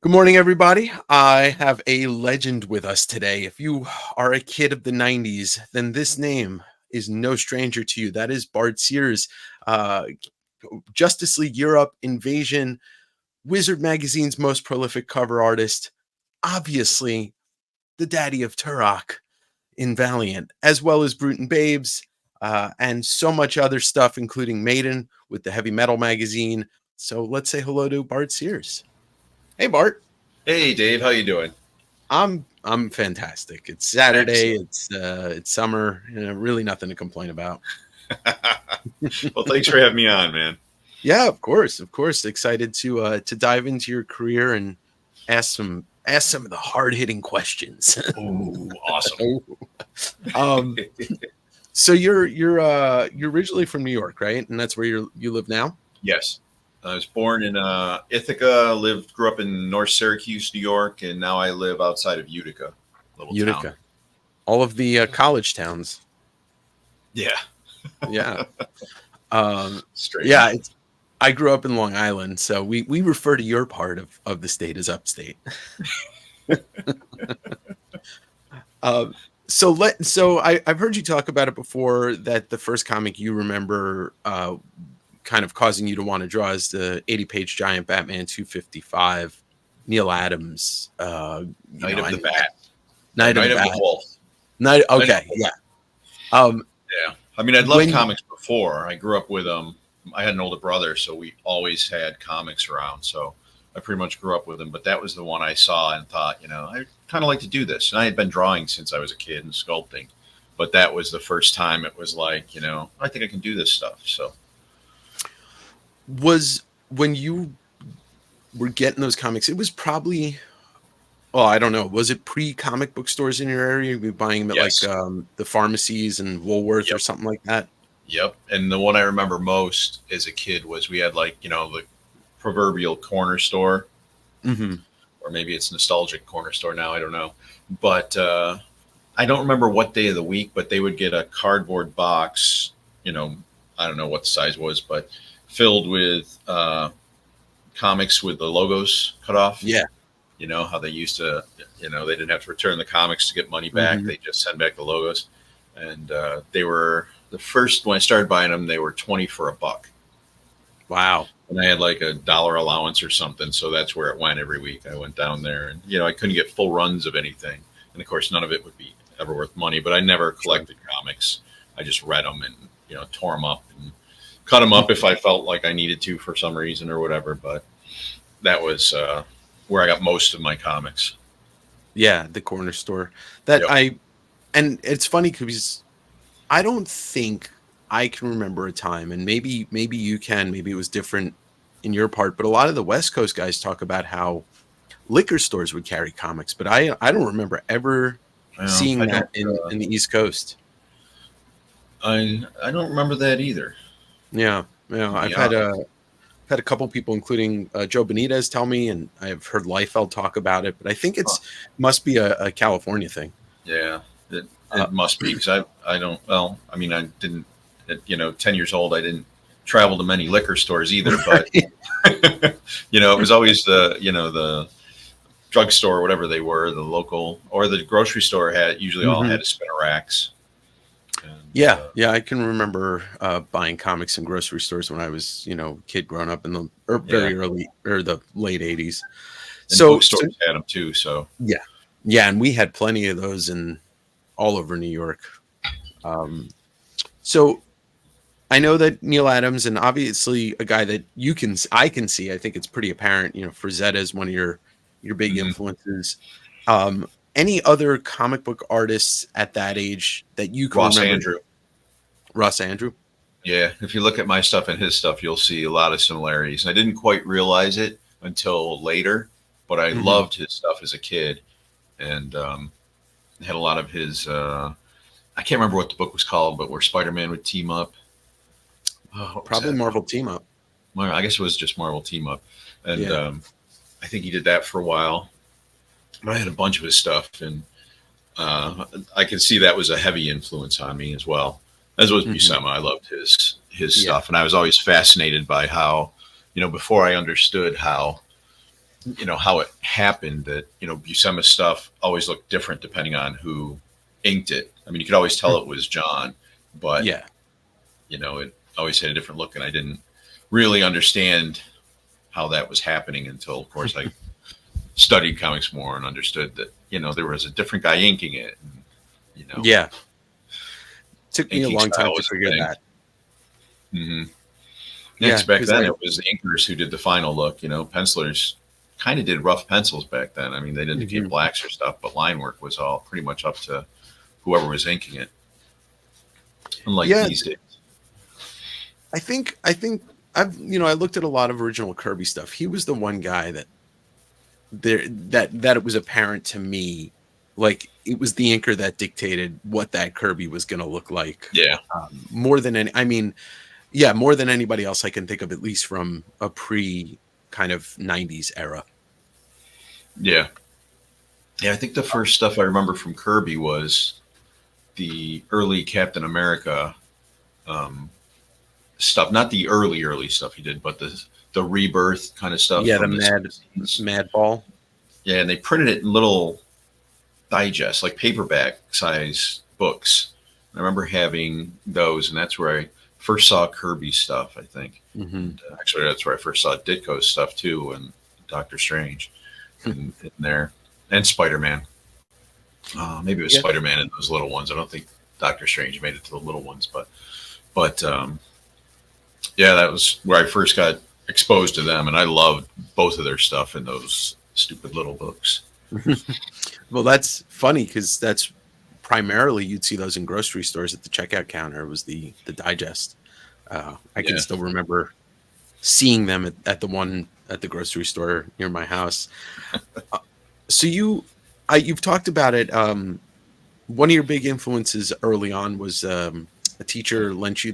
Good morning, everybody. I have a legend with us today. If you are a kid of the 90s, then this name is no stranger to you. That is Bart Sears, uh, Justice League Europe, Invasion, Wizard Magazine's most prolific cover artist, obviously the daddy of Turok in Valiant, as well as Brute and Babes, and so much other stuff, including Maiden with the Heavy Metal magazine. So let's say hello to Bart Sears. Hey, Bart. Hey Dave, how you doing? I'm fantastic. It's Saturday. Excellent. It's summer. Really nothing to complain about. Well, thanks for having me on, man. Yeah, of course, of course. Excited to dive into your career and ask some of the hard hitting questions. Ooh, awesome. um, so you're originally from New York, right? And that's where you live now. Yes, I was born in Ithaca. Grew up in North Syracuse, New York, and now I live outside of Utica, little Utica, town. all of the college towns. Yeah, Yeah, straight. yeah. I grew up in Long Island, so we refer to your part of the state as upstate. I've heard you talk about it before, that the first comic you remember kind of causing you to want to draw is the 80-page giant Batman 255, Neil Adams. Night of the Bat. Night of the Wolf. Night. Okay, Night of the yeah. Yeah. I mean, I'd loved comics before. I grew up with them. I had an older brother, so we always had comics around. So I pretty much grew up with them. But that was the one I saw and thought, I kind of like to do this. And I had been drawing since I was a kid and sculpting. But that was the first time it was like, I think I can do this stuff. So was when you were getting those comics, it was probably, well, I don't know. Was it pre-comic book stores in your area? You were buying them at yes. like the pharmacies and Woolworth Yep. or something like that? Yep. And the one I remember most as a kid was we had like, the proverbial corner store. Mm-hmm. Or maybe it's nostalgic corner store now. I don't know. But I don't remember what day of the week, but they would get a cardboard box, I don't know what the size was, but filled with comics with the logos cut off. Yeah. How they used to, they didn't have to return the comics to get money back. Mm-hmm. They just send back the logos. And they were the first, when I started buying them, they were 20 for $1. Wow. And I had like $1 allowance or something. So that's where it went every week. I went down there and, I couldn't get full runs of anything. And of course, none of it would be ever worth money, but I never collected comics. I just read them and, tore them up and cut them up if I felt like I needed to for some reason or whatever. But that was where I got most of my comics. Yeah, the corner store. And it's funny because I don't think I can remember a time, and maybe you can, maybe it was different in your part, but a lot of the West Coast guys talk about how liquor stores would carry comics, but I don't remember ever seeing that in the East Coast. I don't remember that either. Yeah. I've had a couple people, including Joe Benitez, tell me, and I've heard Liefeld talk about it, but I think must be a California thing. Yeah, it must be, because I don't. Well, I mean, I didn't. At 10 years old, I didn't travel to many liquor stores either, but it was always the drugstore or whatever they were, the local, or the grocery store usually all had a spinner racks. And, yeah, I can remember buying comics in grocery stores when I was, kid growing up in the very early or the late 80s. And bookstores had them too. So yeah, and we had plenty of those in all over New York. So I know that Neil Adams, and obviously a guy that I can see, I think it's pretty apparent, Frazetta is one of your big influences. Any other comic book artists at that age that you can remember? Ross Andru. Yeah. If you look at my stuff and his stuff, you'll see a lot of similarities. I didn't quite realize it until later, but I loved his stuff as a kid, and had a lot of his, I can't remember what the book was called, but where Spider-Man would team up. Probably Marvel Team Up. I guess it was just Marvel Team Up. And I think he did that for a while. But I had a bunch of his stuff, and I can see that was a heavy influence on me as well. As was Buscema. I loved his stuff, and I was always fascinated by how, before I understood how how it happened that, Buscema stuff always looked different depending on who inked it. I mean, you could always tell it was John, but, Yeah. it always had a different look. And I didn't really understand how that was happening until, of course, I studied comics more and understood that, there was a different guy inking it. And, Yeah. Took me a inking long time style to was a figure thing. that. Mm-hmm. Yeah, Next, back because then it was the inkers who did the final look. Pencilers kind of did rough pencils back then. I mean, they didn't keep blacks or stuff, but line work was all pretty much up to whoever was inking it. Unlike these days. I think I looked at a lot of original Kirby stuff. He was the one guy that it was apparent to me, like it was the inker that dictated what that Kirby was going to look like. Yeah. More than more than anybody else I can think of, at least from a pre kind of 90s era. Yeah. Yeah, I think the first stuff I remember from Kirby was the early Captain America stuff. Not the early stuff he did, but the Rebirth kind of stuff. Yeah, the Mad Ball. Yeah, and they printed it in little digests, like paperback size books. I remember having those, and that's where I first saw Kirby stuff, I think. And, actually, that's where I first saw Ditko's stuff, too, and Doctor Strange in there. And Spider-Man. Maybe it was Spider-Man in those little ones. I don't think Doctor Strange made it to the little ones, but yeah, that was where I first got exposed to them, and I loved both of their stuff in those stupid little books. Well, that's funny because that's primarily you'd see those in grocery stores at the checkout counter. It was the digest. I can still remember seeing them at the one at the grocery store near my house. So you've talked about it. One of your big influences early on was a teacher lent you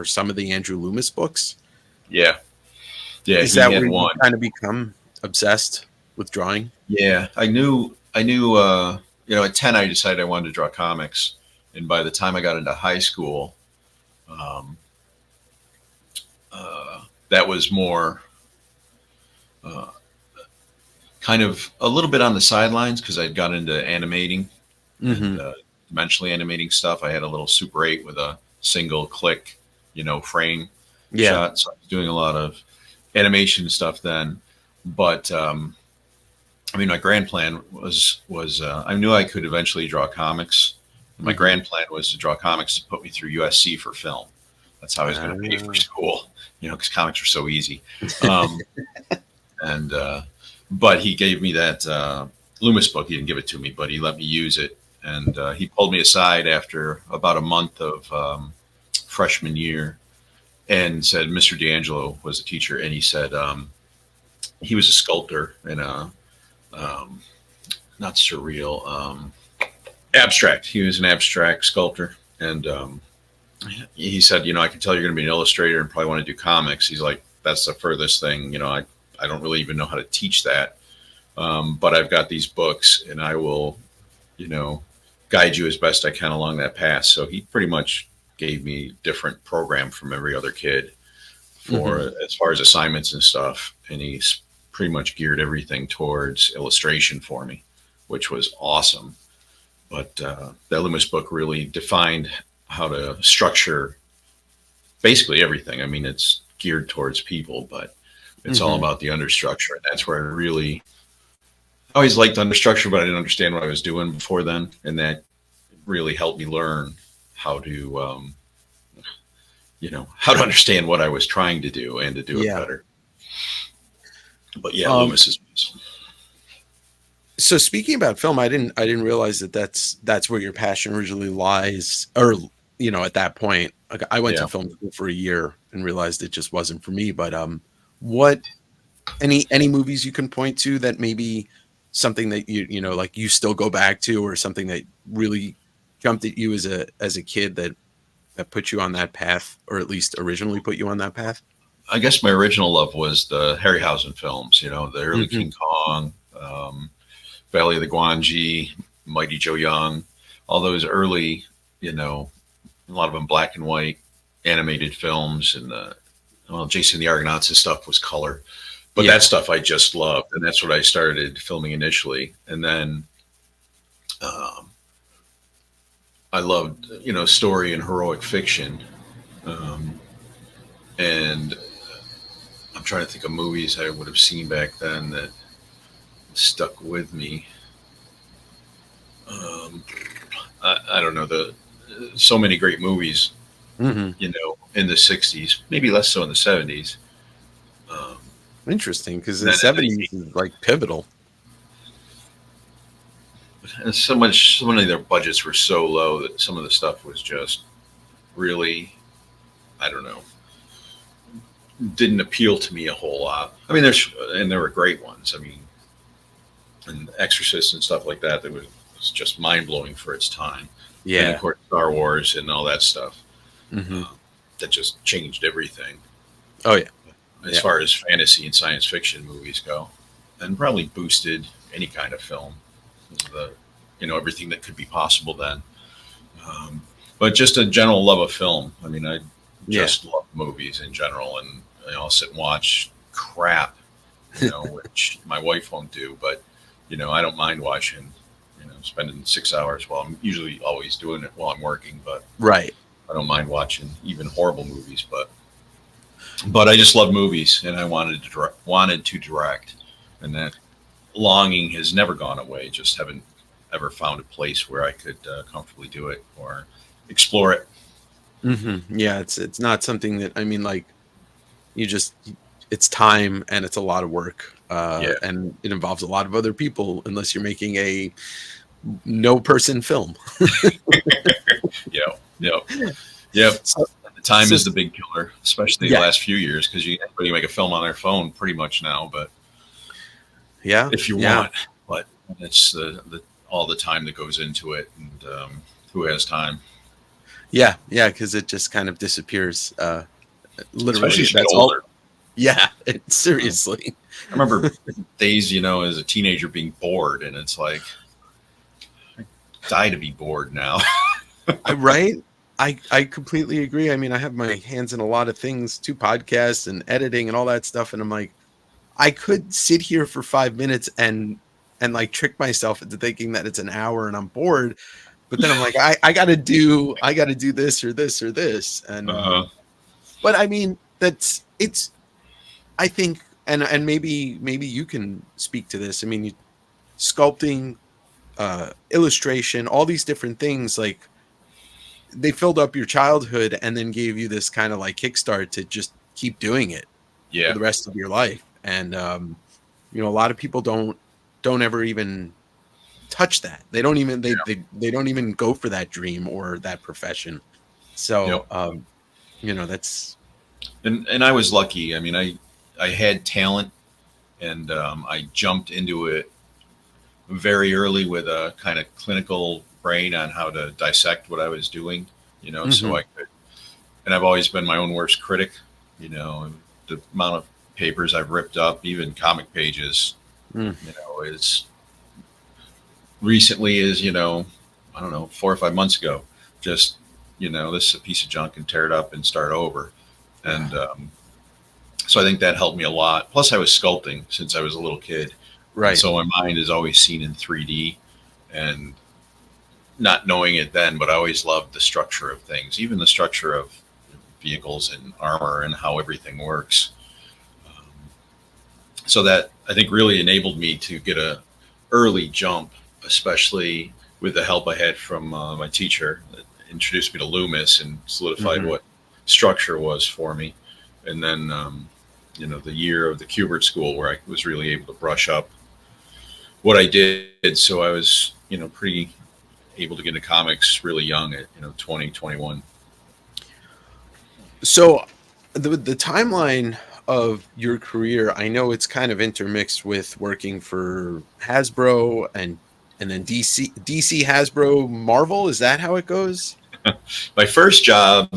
some of the Andrew Loomis books. Yeah. Is that where you kind of become obsessed with drawing? Yeah, I knew. At 10, I decided I wanted to draw comics, and by the time I got into high school, that was more kind of a little bit on the sidelines because I'd got into animating and dimensionally animating stuff. I had a little Super 8 with a single click, frame shot. So I was doing a lot of animation stuff then. But my grand plan was I knew I could eventually draw comics. My grand plan was to draw comics to put me through USC for film. That's how I was going to pay for school, because comics are so easy. But he gave me that Loomis book. He didn't give it to me, but he let me use it. And he pulled me aside after about a month of freshman year and said, Mr. D'Angelo was a teacher. And he said he was a sculptor and not surreal, abstract. He was an abstract sculptor. And he said, I can tell you're going to be an illustrator and probably want to do comics. He's like, that's the furthest thing. I don't really even know how to teach that. But I've got these books and I will, guide you as best I can along that path. So he pretty much gave me a different program from every other kid for as far as assignments and stuff. And he's pretty much geared everything towards illustration for me, which was awesome. But that Loomis book really defined how to structure basically everything. I mean, it's geared towards people, but it's all about the understructure. And that's where I really always liked understructure, but I didn't understand what I was doing before then. And that really helped me learn how to, how to understand what I was trying to do and to do it better. But yeah, Loomis is. So speaking about film, I didn't realize that's where your passion originally lies, or at that point. Like, I went to film school for a year and realized it just wasn't for me. But what any movies you can point to that maybe something that like you still go back to, or something that really jumped at you as a kid that put you on that path, or at least originally put you on that path? I guess my original love was the Harryhausen films, the early King Kong, Valley of the Guanji, Mighty Joe Young, all those early, a lot of them black and white animated films. And Jason the Argonauts' stuff was color. But Yeah. that stuff I just loved, and that's what I started filming initially. And then um, I loved, story and heroic fiction. Um, and I'm trying to think of movies I would have seen back then that stuck with me. Um, I don't know, the so many great movies, Hmm. in the '60s, maybe less so in the '70s. Um, Interesting, because and the then in the 70s is like pivotal. and so many of their budgets were so low that some of the stuff was just really, I don't know, didn't appeal to me a whole lot. I mean, there were great ones. I mean, and Exorcist and stuff like that. That was just mind blowing for its time. And of Yeah. course, Star Wars and all that stuff Hmm. that just changed everything Oh yeah. as Yeah. far as fantasy and science fiction movies go, and probably boosted any kind of film. The everything that could be possible then. Um, but just a general love of film. I mean, I Yeah. just love movies in general, and I'll sit and watch crap, which my wife won't do. But I don't mind watching. Spending 6 hours while I'm usually always doing it while I'm working, but Right. I don't mind watching even horrible movies. But I just love movies, and I wanted to direct, and that longing has never gone away. Just haven't ever found a place where I could comfortably do it or explore it. Yeah, it's not something that, I mean, like, you just it's time and it's a lot of work, Yeah, and it involves a lot of other people unless you're making a no person film. yeah, yeah, yeah. So, The time so is the big killer, especially the yeah, last few years, because anybody make a film on their phone pretty much now. But yeah, if you yeah, want, but it's the all the time that goes into it, and who has time? yeah, because it just kind of disappears. Especially Literally, as you get that's all. older. Yeah, Um, seriously. I remember days, as a teenager being bored, and it's like I die to be bored now. Right. I completely agree. I mean, I have my hands in a lot of things, too, podcasts and editing and all that stuff, and I'm like, I could sit here for 5 minutes and like trick myself into thinking that it's an hour and I'm bored, but then I'm like, I gotta do this or this or this. And Uh, but I mean, it's I think, and maybe you can speak to this. I mean, sculpting, illustration, all these different things, like, they filled up your childhood and then gave you this kind of like kickstart to just keep doing it for yeah, the rest of your life. And a lot of people don't ever even touch that. They don't even they don't even go for that dream or that profession. yep. So that's And I was lucky. I mean, I had talent, and I jumped into it very early with a kind of clinical brain on how to dissect what I was doing. So Mhm. I could, and I've always been my own worst critic. The amount of papers I've ripped up, even comic pages, Mm. is recently is I don't know, 4 or 5 months ago. Just this is a piece of junk, and tear it up and start over. And so I think that helped me a lot. Plus, I was sculpting since I was a little kid, and Right. so my mind is always seen in 3D. And not knowing it then, but I always loved the structure of things, even the structure of vehicles and armor and how everything works. Um, so that I think really enabled me to get a early jump, especially with the help I had from my teacher that introduced me to Loomis and solidified Mhm. what structure was for me. And then, the year of the Kubert School where I was really able to brush up what I did. So I was, pretty able to get into comics really young at, 20, 21. So the timeline of your career, I know it's kind of intermixed with working for Hasbro and then DC Hasbro Marvel. Is that how it goes? My first job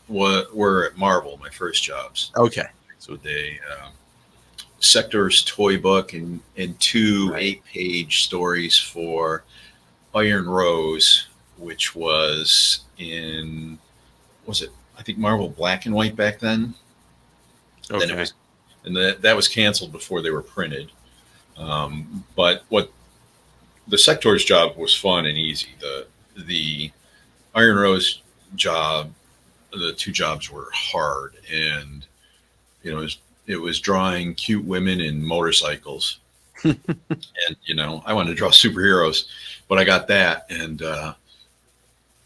were at Marvel, my first jobs. Okay. So they Sector's toy book and two Right. 8-page stories for Iron Rose, which was it, I think Marvel Black and White back then. Then it Okay. was and that was canceled before they were printed. But what the Sector's job was fun and easy. The Iron Rose job, the two jobs were hard, and it was drawing cute women and motorcycles. And I wanted to draw superheroes, but I got that, and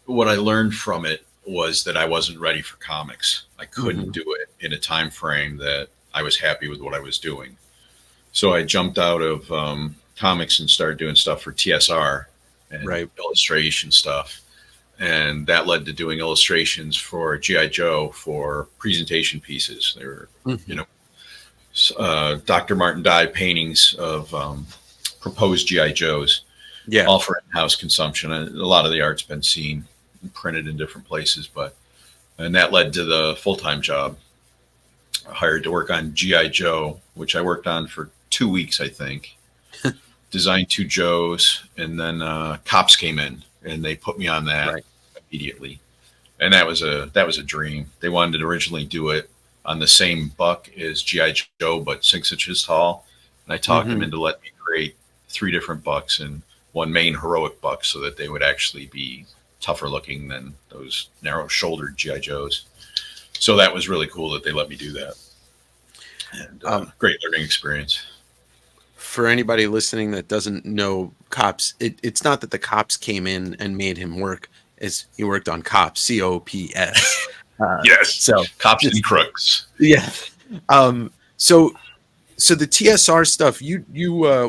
what I learned from it was that I wasn't ready for comics. I couldn't do it in a time frame that I was happy with what I was doing. So I jumped out of comics and started doing stuff for TSR and illustration stuff. And that led to doing illustrations for G.I. Joe for presentation pieces. They were, Dr. Martin Dye paintings of proposed G.I. Joes, all for in-house consumption. And a lot of the art's been seen and printed in different places, and that led to the full-time job. I hired to work on G.I. Joe, which I worked on for 2 weeks, I think. Designed 2 Joes, and then C.O.P.S came in, and they put me on that immediately. And that was a dream. They wanted to originally do it on the same buck as G.I. Joe, but 6 inches tall. And I talked them into letting me create 3 different bucks and 1 main heroic buck, so that they would actually be tougher looking than those narrow-shouldered G.I. Joes. So that was really cool that they let me do that. And great learning experience. For anybody listening that doesn't know C.O.P.S, it's not that the C.O.P.S came in and made him work, as he worked on C.O.P s, C.O.P.S. Yes. So C.O.P s and crooks. Yeah. So the TSR stuff, you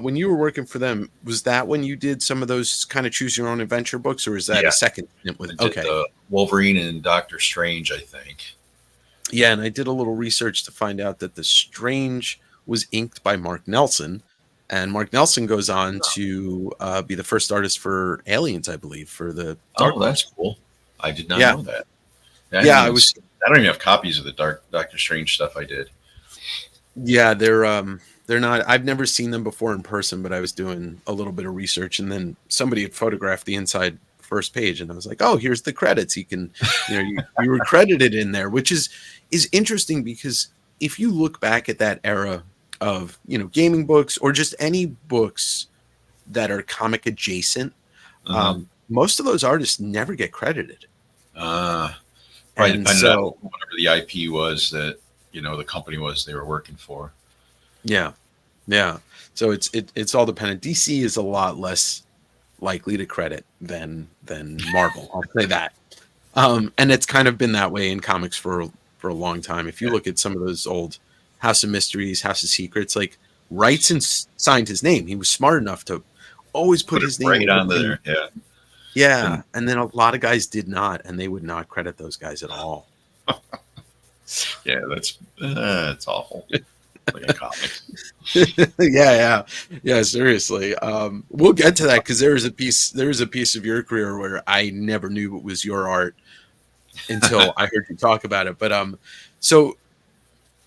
when you were working for them, was that when you did some of those kind of choose your own adventure books, or is that a second? Wolverine and Doctor Strange, I think. Yeah, and I did a little research to find out that the Strange was inked by Mark Nelson, and Mark Nelson goes on to be the first artist for Aliens, I believe, for the Dark That's cool. I did not know that. I don't even have copies of the Doctor Strange stuff I did. Yeah, they're not. I've never seen them before in person, but I was doing a little bit of research, and then somebody had photographed the inside first page, and I was like, "Oh, here's the credits. You can, you were credited in there," which is interesting, because if you look back at that era of gaming books or just any books that are comic adjacent, most of those artists never get credited. Right, depending on whatever the IP was that the company was they were working for. Yeah. So it's all dependent. DC is a lot less likely to credit than Marvel. I'll say that. And it's kind of been that way in comics for a long time. If you look at some of those old House of Mysteries, House of Secrets, like writes and signed his name. He was smart enough to always put his name right on there. Yeah. And then a lot of guys did not, and they would not credit those guys at all. Yeah, that's awful. Like a comic. Yeah, seriously. We'll get to that, because there is a piece of your career where I never knew it was your art until I heard you talk about it. But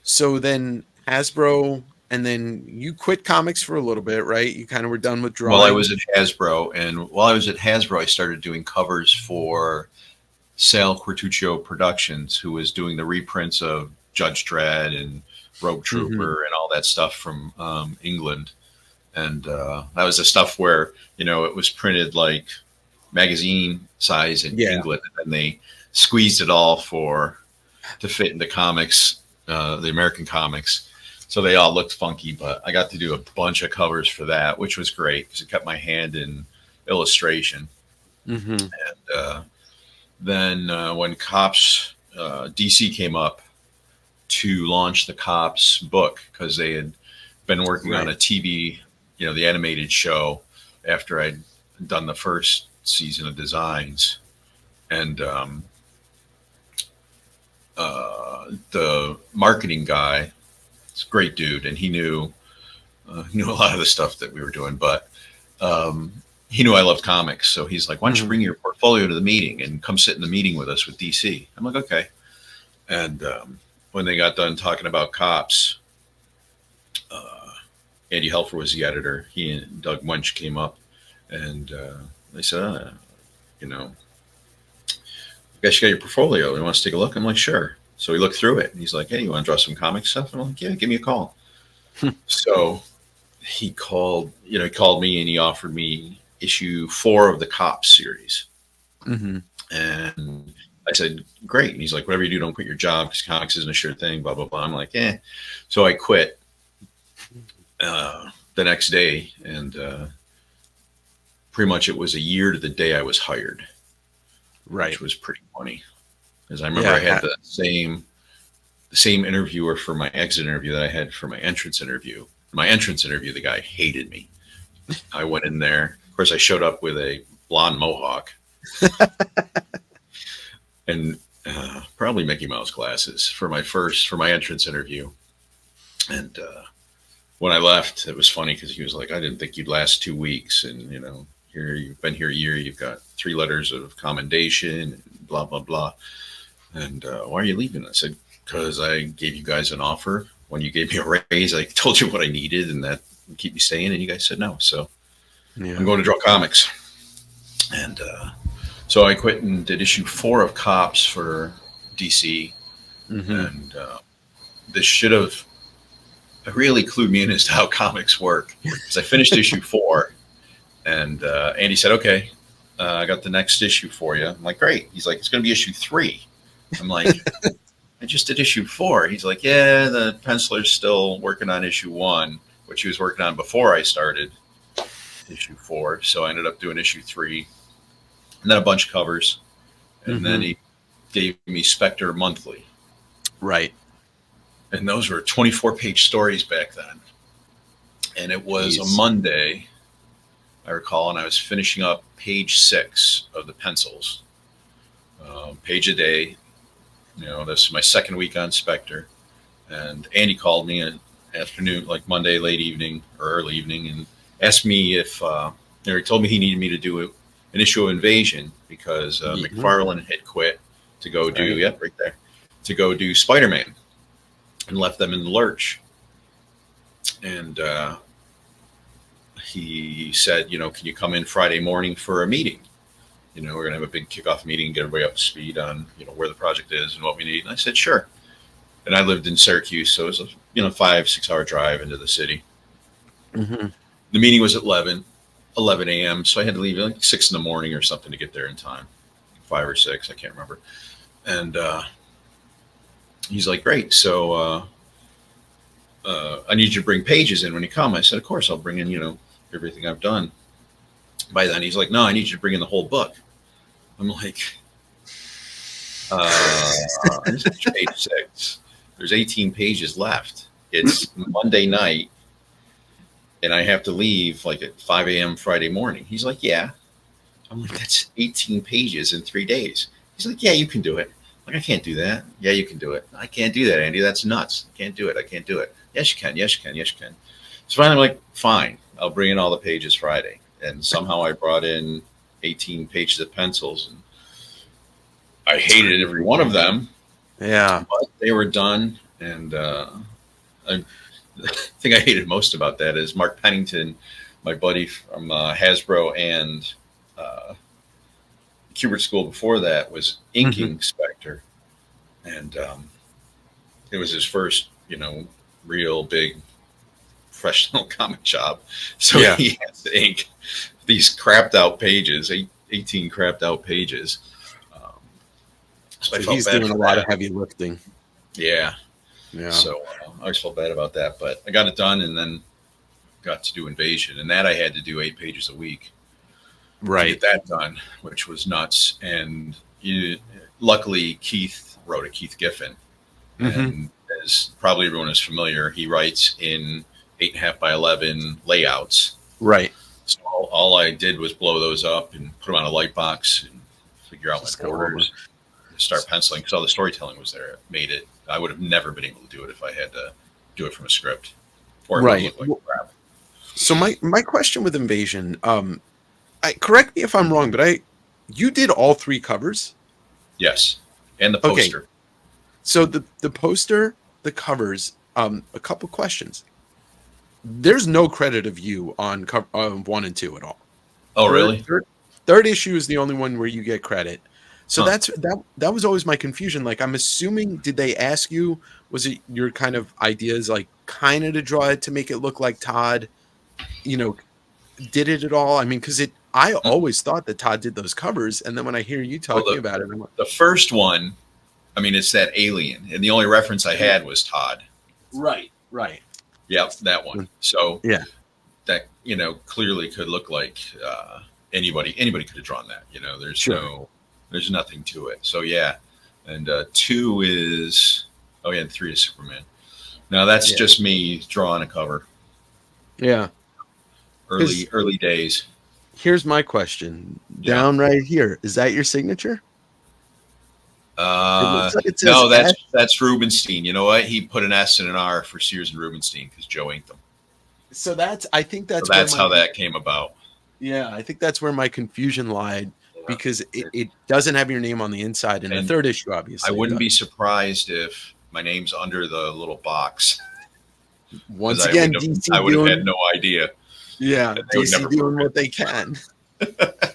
so then Hasbro, and then you quit comics for a little bit, right? You kind of were done with drawing. Well, I was at Hasbro, and while I was at Hasbro, I started doing covers for Sal Quartuccio Productions, who was doing the reprints of Judge Dredd and Rogue Trooper and all that stuff from England. And that was the stuff where, it was printed like magazine size in England, and they squeezed it all to fit into comics, the American comics. So they all looked funky, but I got to do a bunch of covers for that, which was great because it kept my hand in illustration. And then when C.O.P.S, DC came up to launch the C.O.P.S book, because they had been working on a TV, the animated show, after I'd done the first season of designs. And the marketing guy, it's a great dude, and he knew a lot of the stuff that we were doing, but he knew I loved comics. So he's like, why don't you bring your portfolio to the meeting and come sit in the meeting with us with DC? I'm like, okay. And when they got done talking about C.O.P.S, Andy Helfer was the editor. He and Doug Munch came up, and they said, I guess you got your portfolio. You want us to take a look? I'm like, sure. So he looked through it and he's like, "Hey, you want to draw some comic stuff?" And I'm like, "Yeah, give me a call." So he called, he called me and he offered me issue 4 of the C.O.P.S series. Mm-hmm. And I said, "Great." And he's like, "Whatever you do, don't quit your job because comics isn't a sure thing, blah, blah, blah." I'm like, "Eh." So I quit the next day. And pretty much it was a year to the day I was hired, Right. which was pretty funny. Because I remember I had the same interviewer for my exit interview that I had for my entrance interview. My entrance interview, the guy hated me. I went in there. Of course, I showed up with a blonde mohawk and probably Mickey Mouse glasses for my entrance interview. And when I left, it was funny because he was like, "I didn't think you'd last 2 weeks, and here you've been here a year. You've got 3 letters of commendation, and blah blah blah. And why are you leaving?" I said, "Because I gave you guys an offer. When you gave me a raise, I told you what I needed, and that would keep me staying, and you guys said no. So I'm going to draw comics." And so I quit and did issue 4 of C.O.P.S for DC. Mm-hmm. And this should have really clued me in as to how comics work. Because I finished issue 4, and Andy said, "Okay, I got the next issue for you." I'm like, "Great." He's like, "It's going to be issue 3. I'm like, "I just did issue 4. He's like, "Yeah, the penciler's still working on issue 1, which he was working on before I started issue 4. So I ended up doing issue 3, and then a bunch of covers. And then he gave me Spectre monthly. Right. And those were 24-page stories back then. And it was a Monday, I recall, and I was finishing up page 6 of the pencils. Page a day. This is my second week on Spectre. And Andy called me in afternoon, like Monday, late evening or early evening, and asked me if, he told me he needed me to do an issue of Invasion because McFarlane had quit to go do, right there, to go do Spider-Man and left them in the lurch. And he said, "Can you come in Friday morning for a meeting? We're going to have a big kickoff meeting, get everybody up to speed on, where the project is and what we need." And I said, "Sure." And I lived in Syracuse, so it was a 5-6 hour drive into the city. Mm-hmm. The meeting was at 11 a.m., so I had to leave like 6 in the morning or something to get there in time. 5 or 6, I can't remember. And he's like, "Great, so I need you to bring pages in when you come." I said, "Of course, I'll bring in, everything I've done." By then, he's like, "No, I need you to bring in the whole book." I'm like, this is page 6. There's 18 pages left. It's Monday night, and I have to leave like at 5 a.m. Friday morning. He's like, "Yeah." I'm like, "That's 18 pages in 3 days." He's like, "Yeah, you can do it." I'm like, "I can't do that." "Yeah, you can do it." "I can't do that, Andy. That's nuts. I can't do it. I can't do it." "Yes, you can. Yes, you can. Yes, you can." So finally, I'm like, "Fine. I'll bring in all the pages Friday." And somehow I brought in 18 pages of pencils, and I hated every one of them. Yeah. But they were done. And the thing I hated most about that is Mark Pennington, my buddy from Hasbro and Kubert School before that, was inking Spectre. And it was his first, real big professional comic job. So he has to ink these crapped out pages, 18 crapped out pages. So I felt he's bad doing a lot of heavy lifting. Yeah. So I always felt bad about that, but I got it done and then got to do Invasion, and that I had to do 8 pages a week. Right. To get that done, which was nuts. And luckily, Keith wrote it, Keith Giffen. And as probably everyone is familiar, he writes in 8.5 by 11 layouts. Right. So all I did was blow those up and put them on a light box and figure out my borders, start penciling, because all the storytelling was there. It made it. I would have never been able to do it if I had to do it from a script. Or it would look like crap. So my question with Invasion, correct me if I'm wrong, but you did all 3 covers? Yes. And the poster. Okay. So the poster, the covers, a couple questions. There's no credit of you on 1 and 2 at all. Oh, really? Third issue is the only one where you get credit. So that was always my confusion. Like, I'm assuming, did they ask you, was it your kind of ideas, like kind of to draw it to make it look like Todd, you know, did it at all? I mean, because I always thought that Todd did those covers, and then when I hear you Well, talking about it, I'm like, the first one, I mean, it's that alien, and the only reference I had was Todd. right, right, Yep, that one. So yeah, that, you know, clearly could look like anybody could have drawn that. You know, there's nothing to it. So yeah, and 2 is, oh yeah, and 3 is Superman. Now that's just me drawing a cover. yeah. Early days. Here's my question. Down right here, is that your signature? It looks like it says No, S. that's Rubenstein. You know what? He put an S and an R for Sears and Rubenstein because Joe inked them. So I think that's how that came about. Yeah, I think that's where my confusion lied, because it doesn't have your name on the inside in the third issue, obviously. I wouldn't be surprised if my name's under the little box. Once again, I would have had no idea. Yeah, DC doing what they can. The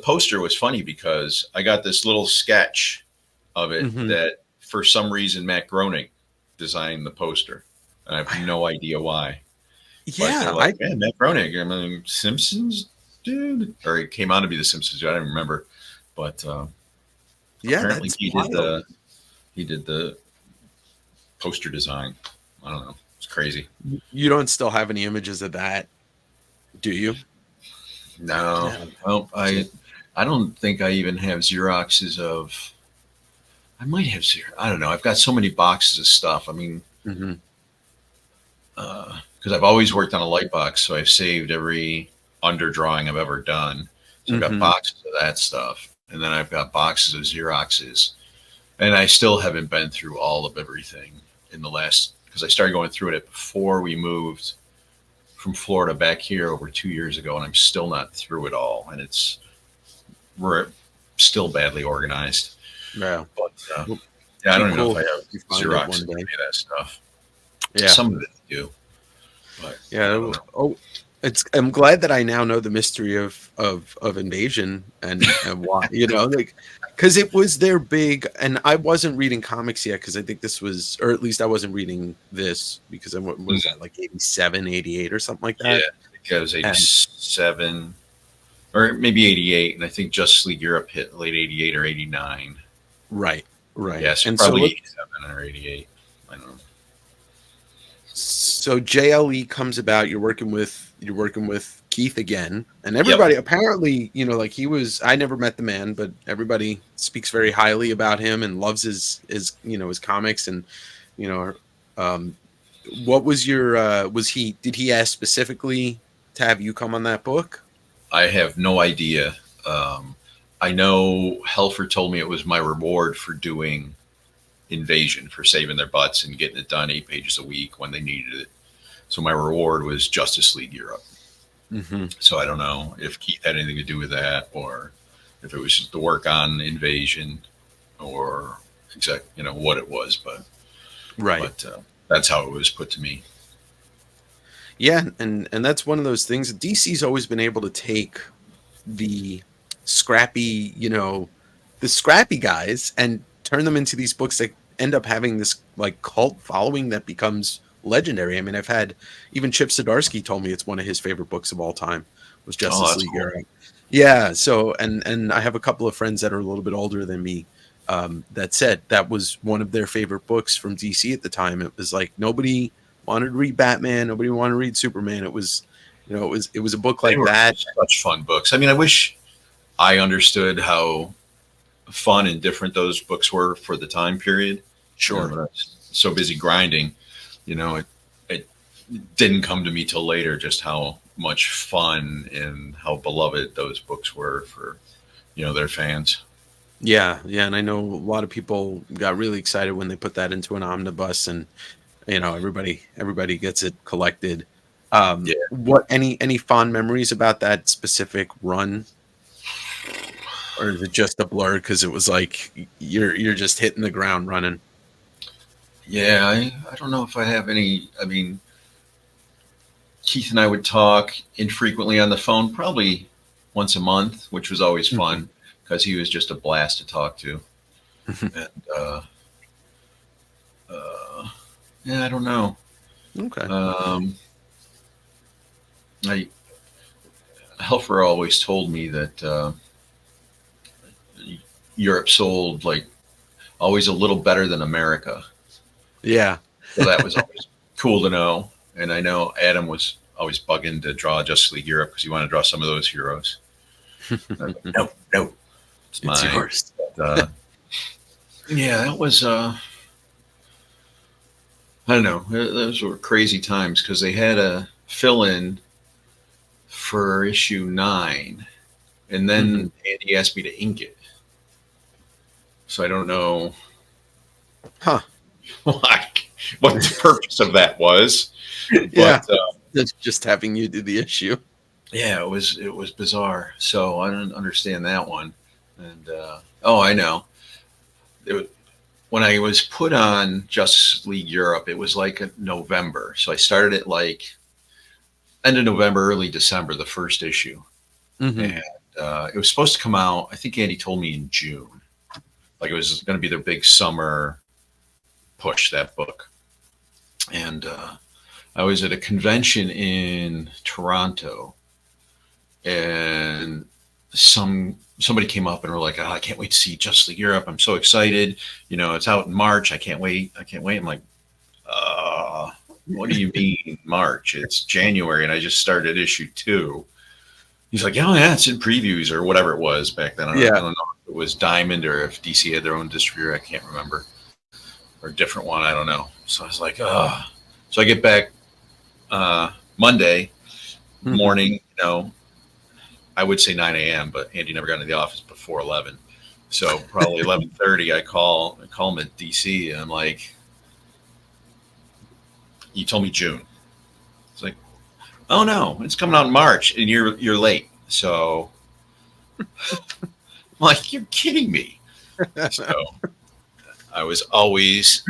poster was funny because I got this little sketch of it that for some reason Matt Groening designed the poster, and I have no idea why. Yeah, like, man, Matt Groening, I mean, Simpsons dude, or it came out to be the Simpsons dude. I don't remember, but apparently he did the poster design. I don't know. It's crazy. You don't still have any images of that, do you? No. Well, I don't think I even have Xeroxes of. I might have Xerox. I don't know. I've got so many boxes of stuff. I mean, because I've always worked on a light box, so I've saved every underdrawing I've ever done. So I've got boxes of that stuff, and then I've got boxes of Xeroxes, and I still haven't been through all of everything in the last. Because I started going through it before we moved from Florida back here over 2 years ago, and I'm still not through it all, and we're still badly organized. Yeah, but I don't even know if I have Xerox of any of that stuff. Yeah, some of it I do. But yeah. I'm glad that I now know the mystery of Invasion and why, you know, like, because it was their big, and I wasn't reading comics yet, because I think this was, or at least I wasn't reading this, because I was that like 87, 88 or something like that. Yeah, I think it was 87 or maybe 88, and I think Justice League Europe hit late 88 or 89. Right. Yes, and probably 87 or 88. I don't know. So JLE comes about. You're working with Keith again, and everybody apparently, you know, like I never met the man, but everybody speaks very highly about him and loves his you know, his comics. And you know, what was your did he ask specifically to have you come on that book? I have no idea. I know Helfer told me it was my reward for doing Invasion, for saving their butts and getting it done 8 pages a week when they needed it. So my reward was Justice League Europe. So I don't know if Keith had anything to do with that, or if it was just the work on Invasion, or you know, what it was. But that's how it was put to me. Yeah, and that's one of those things. DC's always been able to take the scrappy, you know, the scrappy guys and turn them into these books that end up having this like cult following that becomes legendary. I mean, I've had even Chip Zdarsky told me it's one of his favorite books of all time was Justice League Europe. Yeah. So, and I have a couple of friends that are a little bit older than me that said that was one of their favorite books from DC at the time. It was like nobody wanted to read Batman, nobody wanted to read Superman. It was, you know, it was a book like that. Such fun books. I mean, I wish I understood how fun and different those books were for the time period. Sure. You know, I was so busy grinding, you know, it didn't come to me till later just how much fun and how beloved those books were for, you know, their fans. Yeah, and I know a lot of people got really excited when they put that into an omnibus, and you know, everybody gets it collected. What any fond memories about that specific run? Or is it just a blur because it was like you're just hitting the ground running? Yeah, I don't know if I have any. I mean, Keith and I would talk infrequently on the phone, probably once a month, which was always fun because he was just a blast to talk to. And yeah, I don't know. Okay. Helfer always told me that Europe sold like always a little better than America. Yeah. So that was always cool to know. And I know Adam was always bugging to draw Justice League Europe because he wanted to draw some of those heroes. No, it's mine. Yours. But, yeah, that was I don't know. Those were crazy times because they had a fill-in for issue 9, and then Andy asked me to ink it. So I don't know, what the purpose of that was. Yeah, but, that's just having you do the issue. Yeah, it was bizarre. So I didn't understand that one. And oh, I know. When I was put on Justice League Europe, it was like November. So I started it like end of November, early December, the first issue. And it was supposed to come out, I think Andy told me in June. Like it was going to be their big summer push, that book. And I was at a convention in Toronto, and somebody came up and were like, "Oh, I can't wait to see Justice League Europe. I'm so excited. You know, it's out in March. I can't wait. I'm like, what do you mean March? It's January, and I just started issue 2. He's like, oh, yeah, it's in previews or whatever it was back then. I don't know if it was Diamond or if DC had their own distributor. I can't remember. Or a different one. I don't know. So I was like, oh. So I get back Monday morning, you know, I would say 9 a.m., but Andy never got into the office before 11. So probably 11:30, I call him at DC, and I'm like, you told me June. It's like, oh no, it's coming out in March, and you're late. So I'm like, you're kidding me. So I was always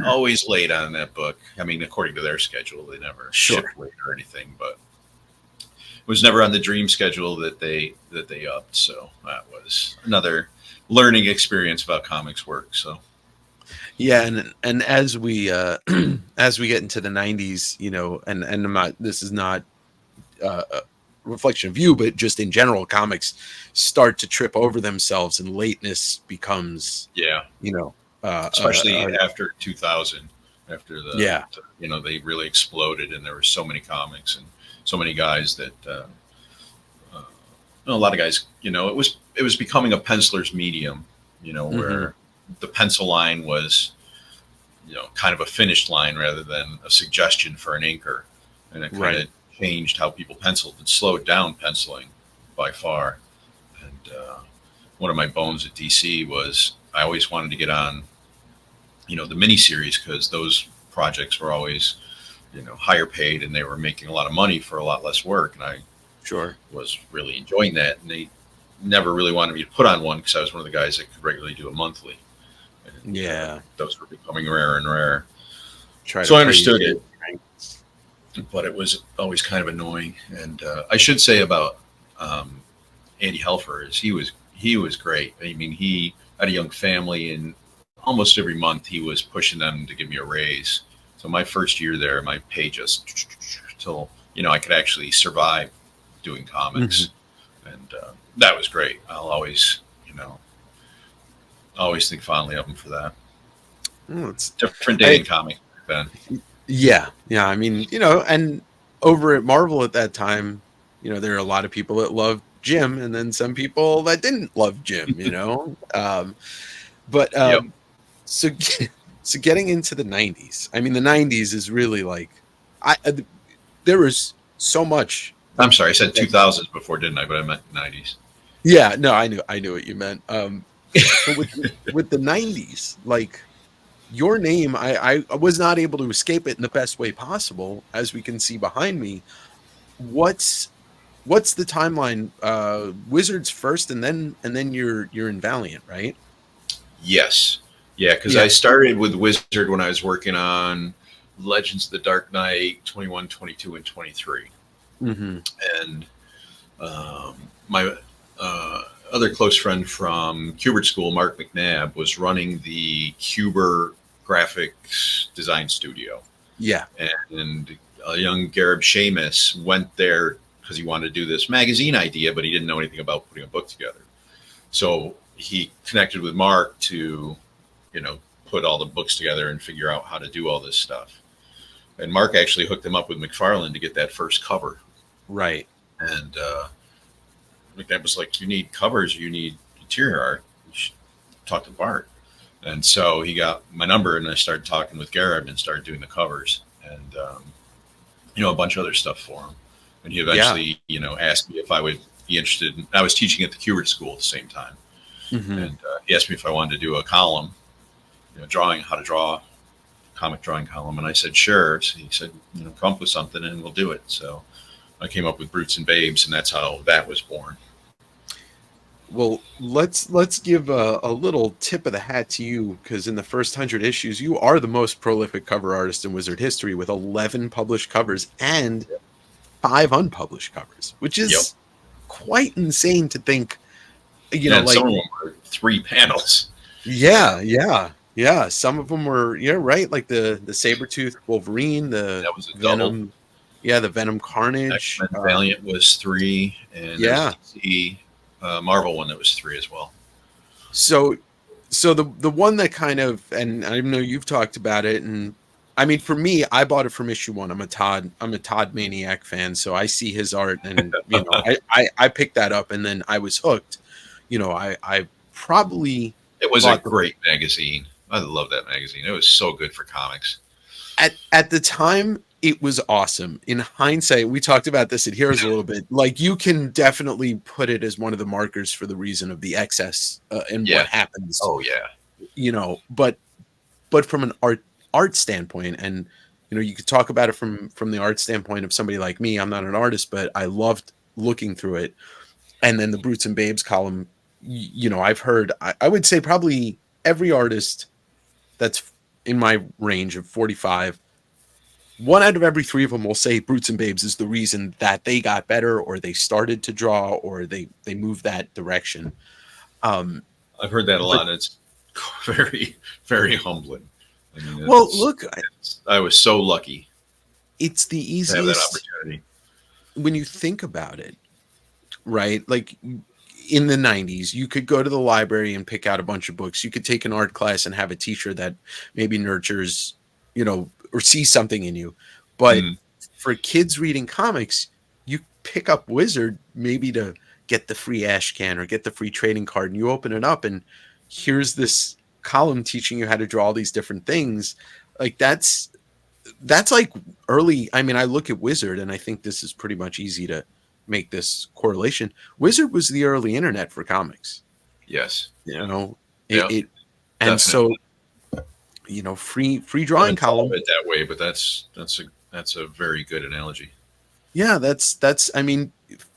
late on that book. I mean, according to their schedule, they never shipped late or anything, but it was never on the dream schedule that they upped. So that was another learning experience about comics work. So yeah, and as we get into the 90s, you know, and I'm not, this is not a reflection of you, but just in general, comics start to trip over themselves, and lateness becomes, you know, especially after 2000, after the you know, they really exploded, and there were so many comics and so many guys that a lot of guys, you know, it was becoming a penciler's medium, you know, where the pencil line was, you know, kind of a finished line rather than a suggestion for an inker, and it kind of changed how people penciled and slowed down penciling by far. And one of my bones at DC was I always wanted to get on, you know, the miniseries, because those projects were always, you know, higher paid, and they were making a lot of money for a lot less work. And I was really enjoying that. And they never really wanted me to put on one because I was one of the guys that could regularly do a monthly. And, those were becoming rarer and rarer. So I understood it, but it was always kind of annoying. And I should say about Andy Helfer is he was great. I mean, he had a young family, and almost every month he was pushing them to give me a raise. So my first year there, my pay just till, you know, I could actually survive doing comics. And that was great. I'll always, you know, always think fondly of him for that. It's different day in comics back then. Yeah. I mean, you know, and over at Marvel at that time, you know, there are a lot of people that loved Jim, and then some people that didn't love Jim, you know. So getting into the 90s, I mean, the 90s is really like, there was so much. I'm sorry, I said 2000s before, didn't I? But I meant 90s. Yeah, no, I knew what you meant. But with the 90s, like, your name, I was not able to escape it in the best way possible, as we can see behind me. What's the timeline? Wizards first, and then you're in Valiant, right? Yes. Yeah, because I started with Wizard when I was working on Legends of the Dark Knight 21, 22, and 23. And other close friend from Kubert School, Mark McNabb, was running the Kubert graphics design studio. Yeah. And a young Gareb Seamus went there because he wanted to do this magazine idea, but he didn't know anything about putting a book together. So he connected with Mark to, put all the books together and figure out how to do all this stuff. And Mark actually hooked him up with McFarlane to get that first cover. Right. And McNabb was like, you need covers, you need interior art. You should talk to Bart. And so he got my number, and I started talking with Gareb and started doing the covers and, a bunch of other stuff for him. And he eventually, asked me if I would be interested. I was teaching at the Kubert School at the same time. Mm-hmm. And he asked me if I wanted to do a column, how to draw a comic drawing column. And I said, sure. So he said, come up with something and we'll do it. So I came up with Brutes and Babes, and that's how that was born. Well, let's give a little tip of the hat to you, because in the first 100 issues, you are the most prolific cover artist in Wizard history, with 11 published covers and 5 unpublished covers, which is quite insane to think. Some of them were 3 panels. Yeah. Some of them were, right, like the Sabretooth Wolverine, that was a Venom. Double. Yeah, the Venom Carnage. X-Men Valiant was 3, and the Marvel one that was 3 as well. So the one that kind of, and I know you've talked about it, and I mean, for me, I bought it from issue 1. I'm a Todd Maniac fan, so I see his art, and I picked that up, and then I was hooked. I probably it was a great magazine. I love that magazine. It was so good for comics. At the time, it was awesome. In hindsight, we talked about this at Heroes a little bit. Like, you can definitely put it as one of the markers for the reason of the excess and what happens. Oh yeah. But from an art standpoint, and you could talk about it from the art standpoint of somebody like me. I'm not an artist, but I loved looking through it. And then the Brutes and Babes column, I've heard, I would say probably every artist that's in my range of 45, 1 out of every 3 of them will say Brutes and Babes is the reason that they got better, or they started to draw, or they moved that direction. I've heard that a lot. It's very, very humbling. I mean, look, I was so lucky. It's the easiest to have that opportunity. When you think about it, right? Like, in the 90s, you could go to the library and pick out a bunch of books. You could take an art class and have a teacher that maybe nurtures, or sees something in you. But for kids reading comics, you pick up Wizard maybe to get the free ash can or get the free trading card, and you open it up, and here's this column teaching you how to draw all these different things. Like, that's like early. I mean, I look at Wizard, and I think this is pretty much easy to make this correlation. Wizard was the early internet for comics. Yes. And definitely. So, free drawing column. It that way, but that's a very good analogy. Yeah, that's. I mean,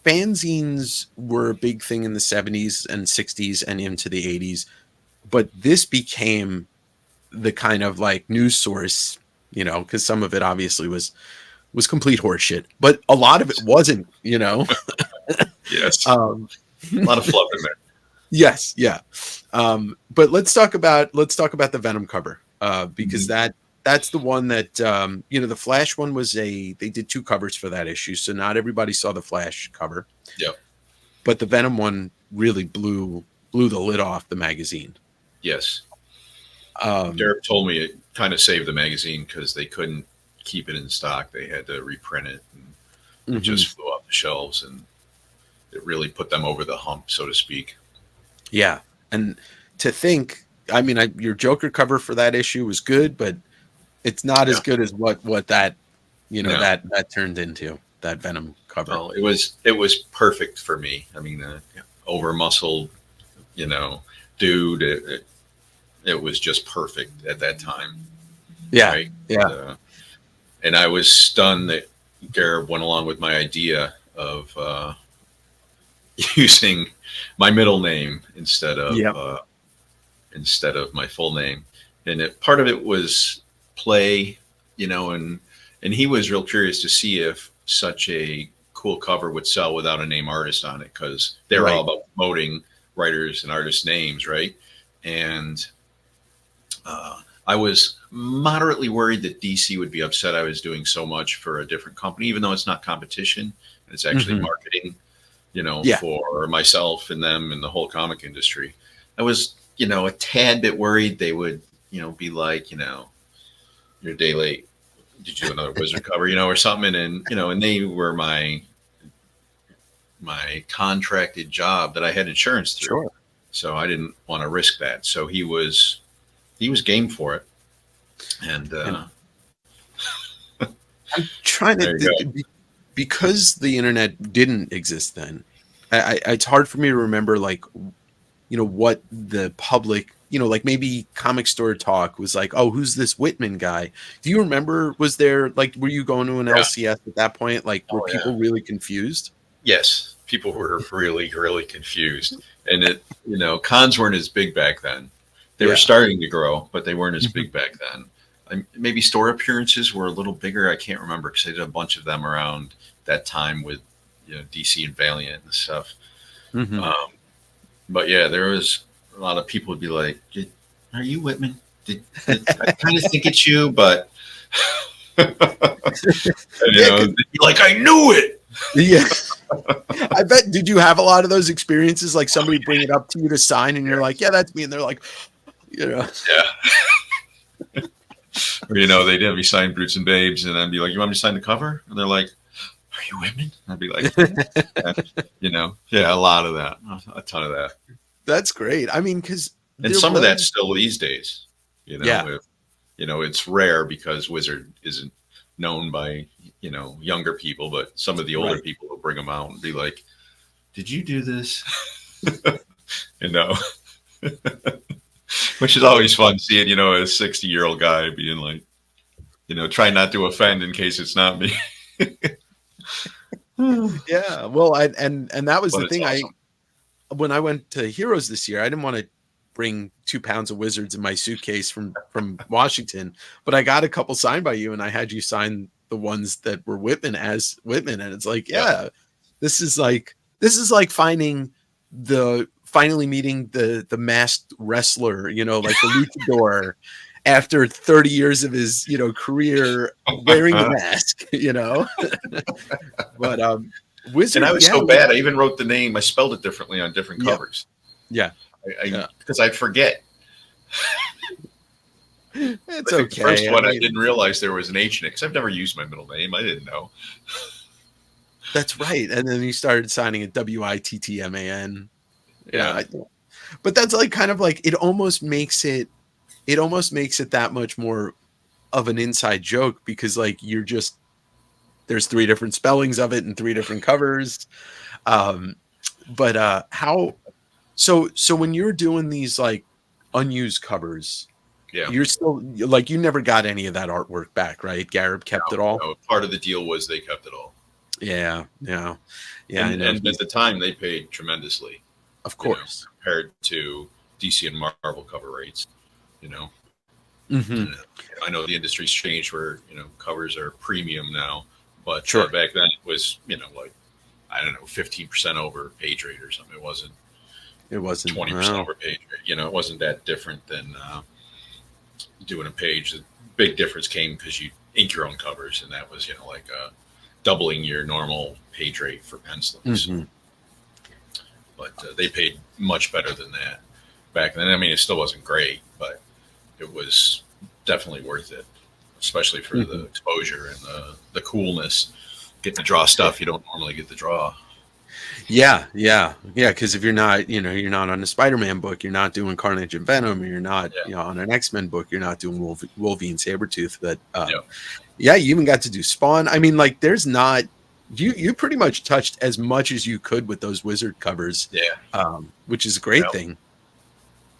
fanzines were a big thing in the 70s and 60s and into the 80s, but this became the kind of like news source, because some of it obviously was complete horseshit, but a lot of it wasn't, Yes. A lot of fluff in there. Yes. Yeah. But let's talk about the Venom cover, because that's the one that, the Flash one was they did 2 covers for that issue. So not everybody saw the Flash cover. Yep. But the Venom one really blew the lid off the magazine. Yes. Derek told me it kind of saved the magazine because they couldn't keep it in stock. They had to reprint it, and it just flew off the shelves, and it really put them over the hump, so to speak. Yeah. And to think, I mean, your Joker cover for that issue was good, but it's not as good as what that, that turned into, that Venom cover. Well, it was perfect for me. I mean, over muscled, dude, it was just perfect at that time. Yeah. Right? Yeah. And I was stunned that Gareb went along with my idea of using my middle name instead of my full name. And part of it was play, and he was real curious to see if such a cool cover would sell without a name artist on it, because they're Right. all about promoting writers and artists' names, right? And I was moderately worried that DC would be upset I was doing so much for a different company, even though it's not competition. It's actually marketing, for myself and them and the whole comic industry. I was, a tad bit worried they would, be like, you're a day late. Did you do another Wizard cover, or something? And, and they were my contracted job that I had insurance through. Sure. So I didn't want to risk that. So he was game for it. And I'm trying to, because the internet didn't exist then, it's hard for me to remember, like, what the public, like maybe Comic Store Talk was like, oh, who's this Whitman guy? Do you remember, were you going to an LCS at that point? Like, were people really confused? Yes, people were really, really confused. And cons weren't as big back then. They were starting to grow, but they weren't as big back then. Maybe store appearances were a little bigger. I can't remember, because I did a bunch of them around that time with DC and Valiant and stuff. But yeah, there was a lot of people would be like, "Are you Whitman? I kind of think it's you, but and, they'd be like, I knew it." Yeah. I bet. Did you have a lot of those experiences? Like somebody bring it up to you to sign, and you're like, "Yeah, that's me," and they're like, Yeah. Or they'd have me sign Brutes and Babes, and I'd be like, "You want me to sign the cover?" And they're like, "Are you Whitman?" I'd be like, a lot of that, a ton of that. That's great. I mean, because some of that's still these days. It's rare because Wizard isn't known by younger people, but some of the older people will bring them out and be like, "Did you do this?" Which is always fun seeing, a 60-year-old guy being like, try not to offend in case it's not me. Yeah. Well, and that was the thing. Awesome. When I went to Heroes this year, I didn't want to bring 2 pounds of Wizards in my suitcase from Washington, but I got a couple signed by you, and I had you sign the ones that were Whitman as Whitman. And it's like, this is like finally meeting the masked wrestler, like the luchador after 30 years of his, career wearing the mask, but, Wizard. And I was so bad. I even wrote the name. I spelled it differently on different covers. Yeah. Because I'd forget. It's okay. The first one, I didn't realize there was an H in it, because I've never used my middle name. I didn't know. That's right. And then you started signing it WITTMAN. Yeah. But that's like kind of like, it almost makes it that much more of an inside joke, because like there's 3 different spellings of it and 3 different covers. But so when you're doing these like unused covers, you're still like, you never got any of that artwork back, right? Garib kept it all. No, part of the deal was they kept it all. Yeah. And at the time they paid tremendously, of course, compared to DC and Marvel cover rates. I know the industry's changed where covers are premium now, but back then it was like, I don't know, 15% over page rate or something. It wasn't 20% over page rate. It wasn't that different than doing a page. The big difference came because you ink your own covers, and that was like doubling your normal page rate for pencilings. But they paid much better than that back then. I mean, it still wasn't great, but it was definitely worth it, especially for the exposure and the coolness. Get to draw stuff you don't normally get to draw. Yeah. Because if you're not, you're not on a Spider-Man book, you're not doing Carnage and Venom, you're not, on an X-Men book, you're not doing Wolverine, Sabretooth. But you even got to do Spawn. I mean, like, there's not. You pretty much touched as much as you could with those Wizard covers. Which is a great thing.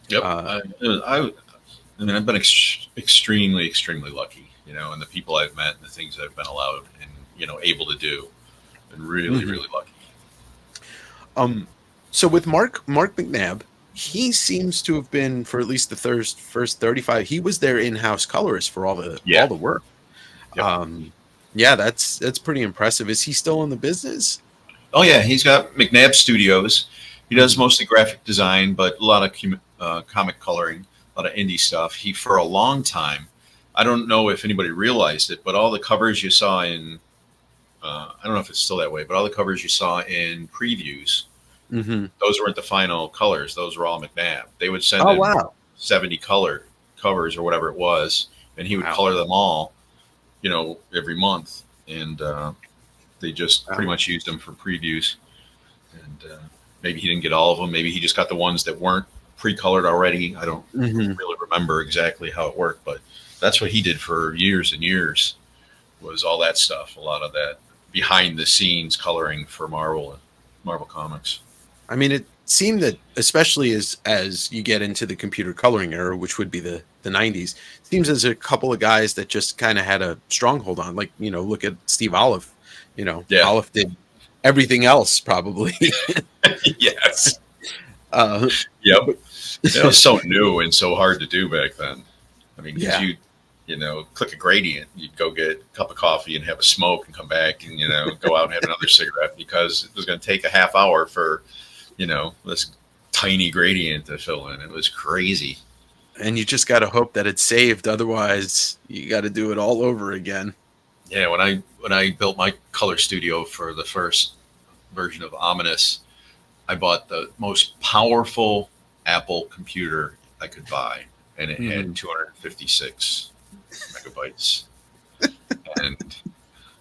Yep. I mean, I've been extremely, extremely lucky, and the people I've met and the things I've been allowed and, able to do. Been really, really lucky. So with Mark McNabb, he seems to have been, for at least the first 35, he was their in-house colorist for all the work. Yep. Yeah, that's pretty impressive. Is he still in the business? Oh yeah, he's got McNabb Studios. He does Mhm. mostly graphic design, but a lot of comic coloring, a lot of indie stuff. He for a long time, I don't know if anybody realized it, but all the covers you saw in I don't know if it's still that way, but all the covers you saw in previews, Mhm. those weren't the final colors. Those were all McNabb. They would send Oh, him wow. 70 color covers or whatever it was, and he would Wow. color them all, every month. And they just pretty Wow. much used them for previews. And maybe he didn't get all of them. Maybe he just got the ones that weren't pre-colored already. I don't Mhm. really remember exactly how it worked, but that's what he did for years and years. Was all that stuff, a lot of that behind the scenes coloring for Marvel Comics. I mean, it seemed that especially as you get into the computer coloring era, which would be the 90s, seems as a couple of guys that just kind of had a stronghold on, like, look at Steve Olive. Yeah. Olive did everything else probably. Yes. uh, Yep. but It was so new and so hard to do back then. I mean, because yeah. click a gradient, you'd go get a cup of coffee and have a smoke and come back and, go out and have another cigarette because it was going to take a half hour for, this tiny gradient to fill in. It was crazy. And you just got to hope that it's saved. Otherwise, you got to do it all over again. Yeah. When I built my color studio for the first version of Ominous, I bought the most powerful Apple computer I could buy, and it had Mhm. 256 megabytes. And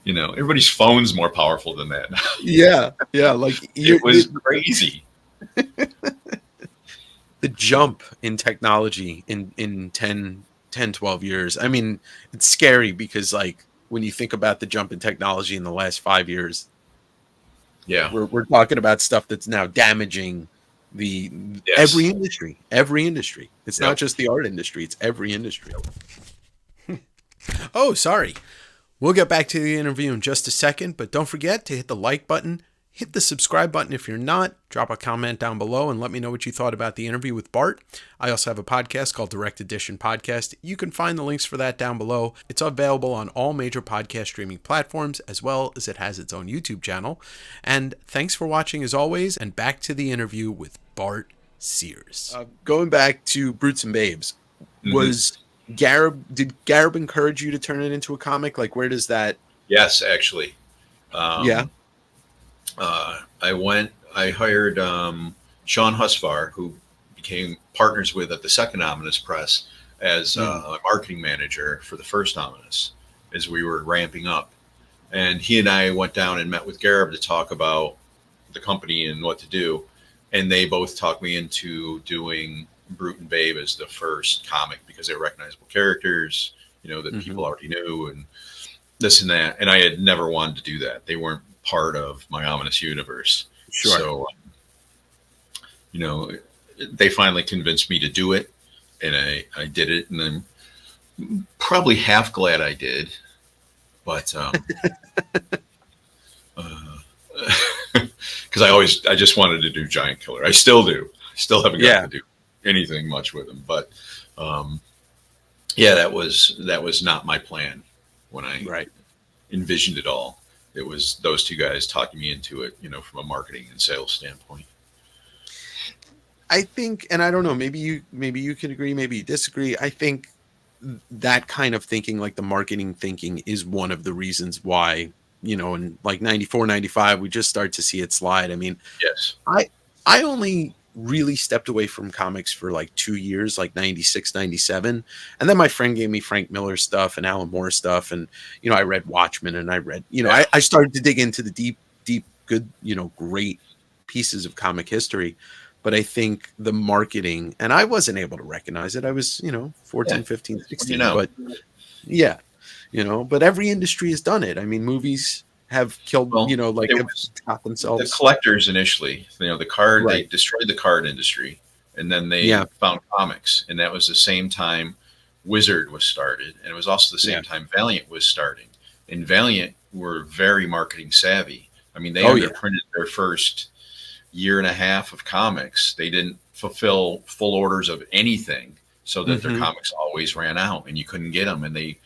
everybody's phone's more powerful than that. Yeah. Yeah. Like It was crazy. the jump in technology in 12 years. I mean, it's scary because, like, when you think about the jump in technology in the last 5 years, Yeah. we're talking about stuff that's now damaging the Yes. every industry. It's not Yep. just the art industry, it's every industry. Oh, sorry. We'll get back to the interview in just a second, but don't forget to hit the like button, hit the subscribe button if you're not, drop a comment down below and let me know what you thought about the interview with Bart. I also have a podcast called Direct Edition Podcast. You can find the links for that down below. It's available on all major podcast streaming platforms, as well as it has its own YouTube channel. And thanks for watching as always, and back to the interview with Bart Sears. Going back to Brutes and Babes, Hmm. was did Garib encourage you to turn it into a comic? Like, where does that? Yes, actually. Yeah. Um, I hired Sean Husvar, who became partners with at the second Ominous Press, as Mm. a marketing manager for the first Ominous as we were ramping up. And he and I went down and met with Garib to talk about the company and what to do. And they both talked me into doing Brute and Babe as the first comic because they're recognizable characters, that Hmm. people already knew and this and that. And I had never wanted to do that. They weren't part of my Ominous universe. Sure. So, you know, they finally convinced me to do it. And I did it. And I'm probably half glad I did. But, because I just wanted to do Giant Killer. I still do. I still haven't gotten Yeah. to do anything much with him. But, yeah, that was not my plan when I Right. envisioned it all. It was those two guys talking me into it, from a marketing and sales standpoint. I think, and I don't know, maybe you can agree, maybe you disagree. I think that kind of thinking, like the marketing thinking, is one of the reasons why, in like 94, 95, we just start to see it slide. I mean, Yes. I I only really stepped away from comics for like 2 years, like 96, 97. And then my friend gave me Frank Miller stuff and Alan Moore stuff. And, I read Watchmen and I read, Yeah. I started to dig into the deep, good, great pieces of comic history. But I think the marketing, and I wasn't able to recognize it. I was, Yeah. 14, 15, What do you 16. know? But yeah, but every industry has done it. I mean, movies have killed, Well, like it have was got the themselves. collectors initially. They Right. destroyed the card industry, and then Yeah. they found comics, and that was the same time Wizard was started, and it was also the Yeah. same time Valiant was starting. And Valiant were very marketing savvy. I mean, they Oh, yeah. underprinted their first year and a half of comics. They didn't fulfill full orders of anything so that their Mhm. comics always ran out and you couldn't get them. And they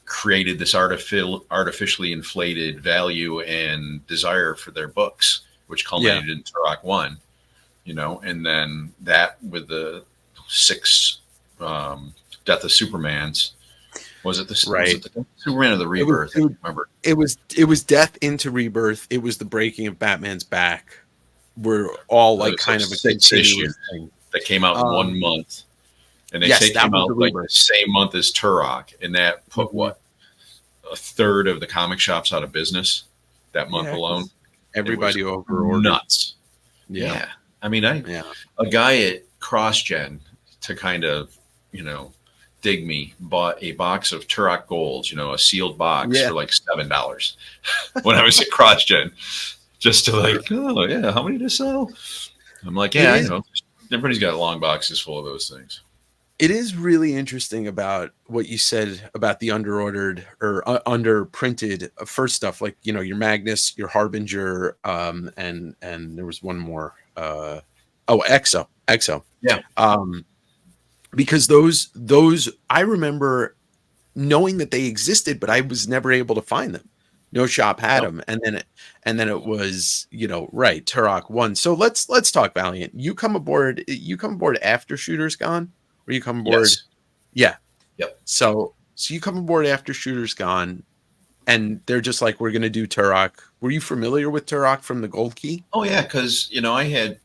created this artificially inflated value and desire for their books, which culminated in Turok 1, you know, and then that with the 6 Death of Supermans. Was it the Superman or the Rebirth? I don't remember. It was Death into Rebirth. It was the breaking of Batman's back. We're all like kind of a 6 issues that came out in 1 month, and they say it came out like the same month as Turok, and that put what, a third of the comic shops out of business that month alone. Everybody over nuts. Yeah. I mean, a guy at CrossGen, to kind of, you know, dig me, bought a box of Turok Golds, you know, a sealed box for like $7 when I was at CrossGen, just to like, oh yeah, how many to sell? I'm like, yeah, I know. Everybody's got long boxes full of those things. It is really interesting about what you said about the underordered or underprinted first stuff, like, you know, your Magnus, your Harbinger, and there was one more. Exo. Yeah. Because those I remember knowing that they existed, but I was never able to find them. No shop had them, and then it was, you know, Turok 1. So let's talk Valiant. You come aboard after Shooter's Gone, or you come aboard? Yes. Yeah. Yep. So you come aboard after Shooter's Gone, and they're just like, we're gonna do Turok. Were you familiar with Turok from the Gold Key? Oh yeah, because, you know, I had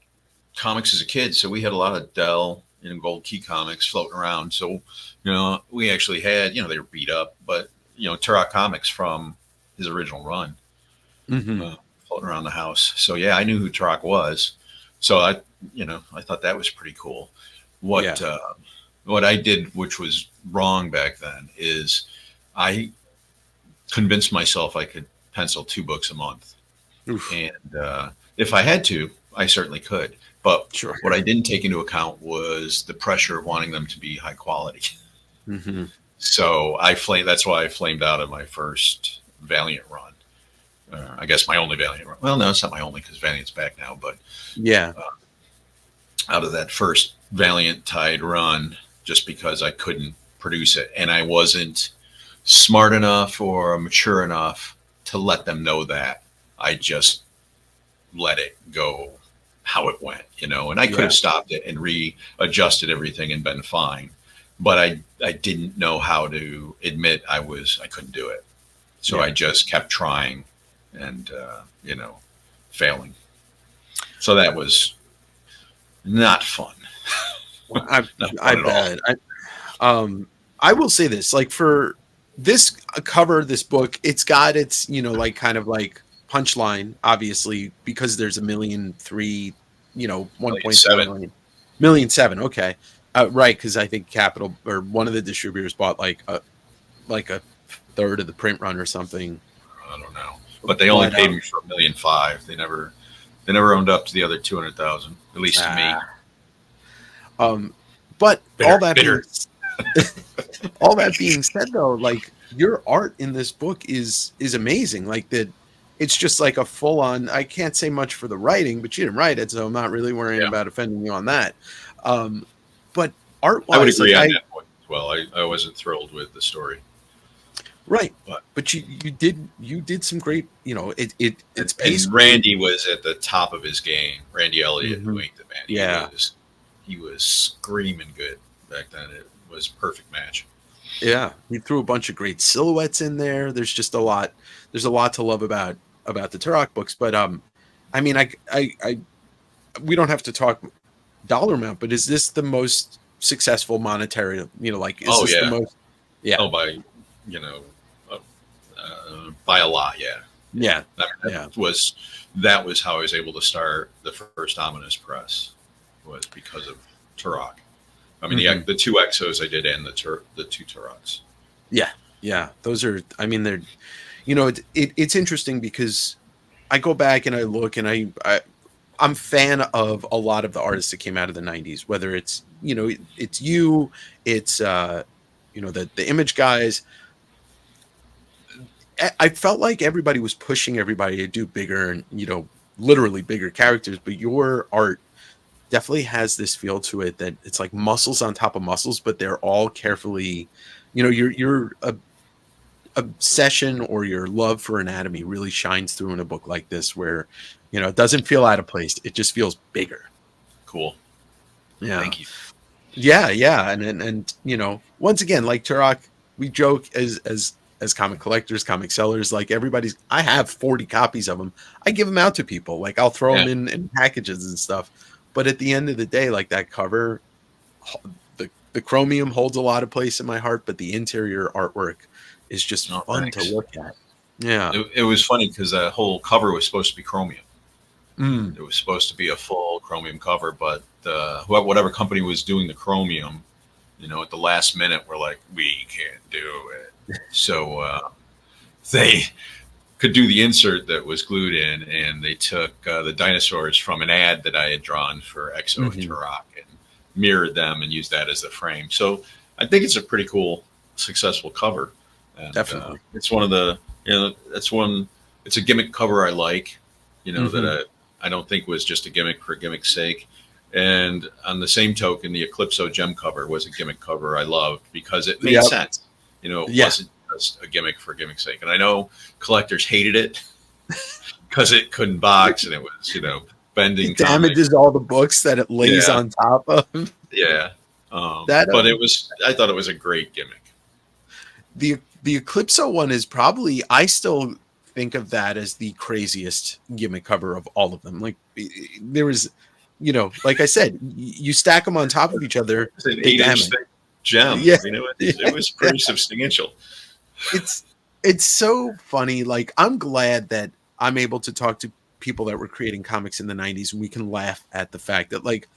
comics as a kid, so we had a lot of Dell and Gold Key comics floating around. So, you know, we actually had, you know, they were beat up, but, you know, Turok comics from his original run floating around the house. So yeah, I knew who Turok was. So I thought that was pretty cool. What I did, which was wrong back then, is I convinced myself I could pencil 2 books a month. Oof. And if I had to, I certainly could. But what I didn't take into account was the pressure of wanting them to be high quality. So that's why I flamed out of my first Valiant run. I guess my only Valiant run. Well, no, it's not my only, because Valiant's back now. But out of that first Valiant Tide run, just because I couldn't produce it, and I wasn't smart enough or mature enough to let them know that, I just let it go how it went, you know, and I could have stopped it and readjusted everything and been fine, but I didn't know how to admit I couldn't do it. So I just kept trying and, you know, failing. So that was not fun. I bet. I will say this, like, for this cover, this book, it's got its, you know, like, kind of like punchline, obviously, because there's 1.3 million, you know, 1.7 million. Okay. Right. Cause I think Capital, or one of the distributors, bought like a third of the print run or something. I don't know, but they only paid me for $1.5 million. They never owned up to the other 200,000, at least to me. But all that being said, though, like, your art in this book is amazing. Like, that, it's just like a full on. I can't say much for the writing, but you didn't write it, so I'm not really worrying about offending you on that. But art wise, I would agree on that point as well. I wasn't thrilled with the story. Right, but you did some great, you know, it's pace. And Randy was at the top of his game. Randy Elliott, who inked it, man. He was screaming good back then. It was a perfect match. Yeah, he threw a bunch of great silhouettes in there. There's just a lot. There's a lot to love about the Turok books. But I mean, we don't have to talk dollar amount, but is this the most successful monetary? You know, like, is this the most? Yeah. Oh, by, you know, by a lot. Yeah. Yeah. That was how I was able to start the first Ominous Press, was because of Turok. I mean, the 2 Exos I did, and the 2 Turoks. Yeah. Those are, I mean, they're, you know, it's interesting because I go back and I look, and I'm fan of a lot of the artists that came out of the 90s, whether it's, you know, it's you know, the Image guys. I felt like everybody was pushing everybody to do bigger and, you know, literally bigger characters, but your art definitely has this feel to it that it's like muscles on top of muscles, but they're all carefully, you know, you're obsession or your love for anatomy really shines through in a book like this, where it doesn't feel out of place. It just feels bigger. Cool. Yeah. Thank you. Yeah. And once again, like Turok, we joke as comic collectors, comic sellers, like I have 40 copies of them. I give them out to people. Like I'll throw them in packages and stuff. But at the end of the day, like that cover, the chromium holds a lot of place in my heart, but the interior artwork is just fun to look at. Yeah. It was funny because the whole cover was supposed to be chromium. Mm. It was supposed to be a full chromium cover, but whatever company was doing the chromium, at the last minute, were like, we can't do it. So they could do the insert that was glued in, and they took the dinosaurs from an ad that I had drawn for EXO and Turok and mirrored them and used that as the frame. So I think it's a pretty cool, successful cover. And, definitely. It's one of the, it's a gimmick cover I like, that I don't think was just a gimmick for gimmick's sake. And on the same token, the Eclipso gem cover was a gimmick cover I loved because it made sense. It wasn't just a gimmick for gimmick's sake. And I know collectors hated it because it couldn't box and it was, bending. It damages all the books that it lays on top of. Yeah. But I thought it was a great gimmick. The Eclipso one is probably, I still think of that as the craziest gimmick cover of all of them. Like there was, like I said, you stack them on top of each other. It's an 8-inch thick gem. Yeah. It was pretty substantial. It's so funny. Like I'm glad that I'm able to talk to people that were creating comics in the 90s, and we can laugh at the fact that like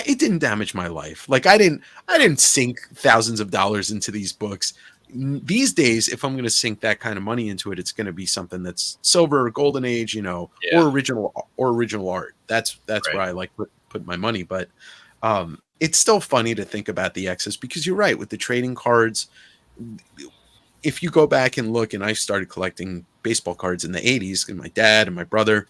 it didn't damage my life. Like I didn't sink thousands of dollars into these books. These days, if I'm going to sink that kind of money into it, it's going to be something that's silver, golden age, or original art. That's right. Where I like put my money. But it's still funny to think about the excess, because you're right with the trading cards. If you go back and look, and I started collecting baseball cards in the 80s, and my dad and my brother,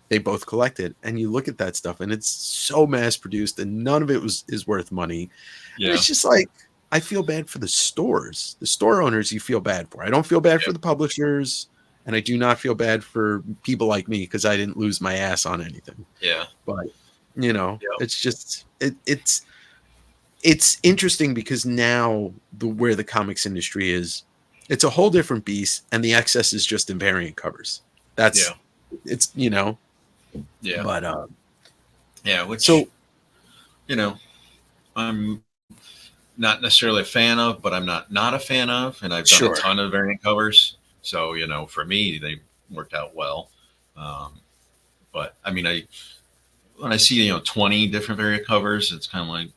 they both collected, and you look at that stuff and it's so mass produced and none of it is worth money. Yeah. And it's just like, I feel bad for the stores, the store owners. You feel bad for. I don't feel bad for the publishers, and I do not feel bad for people like me because I didn't lose my ass on anything. Yeah. But it's just it's interesting because now where the comics industry is, it's a whole different beast, and the excess is just in variant covers. That's it's Yeah. But I'm not necessarily a fan of, but I'm not a fan of, and I've done a ton of variant covers. So, for me, they worked out well. But I mean, when I see, 20 different variant covers, it's kind of like,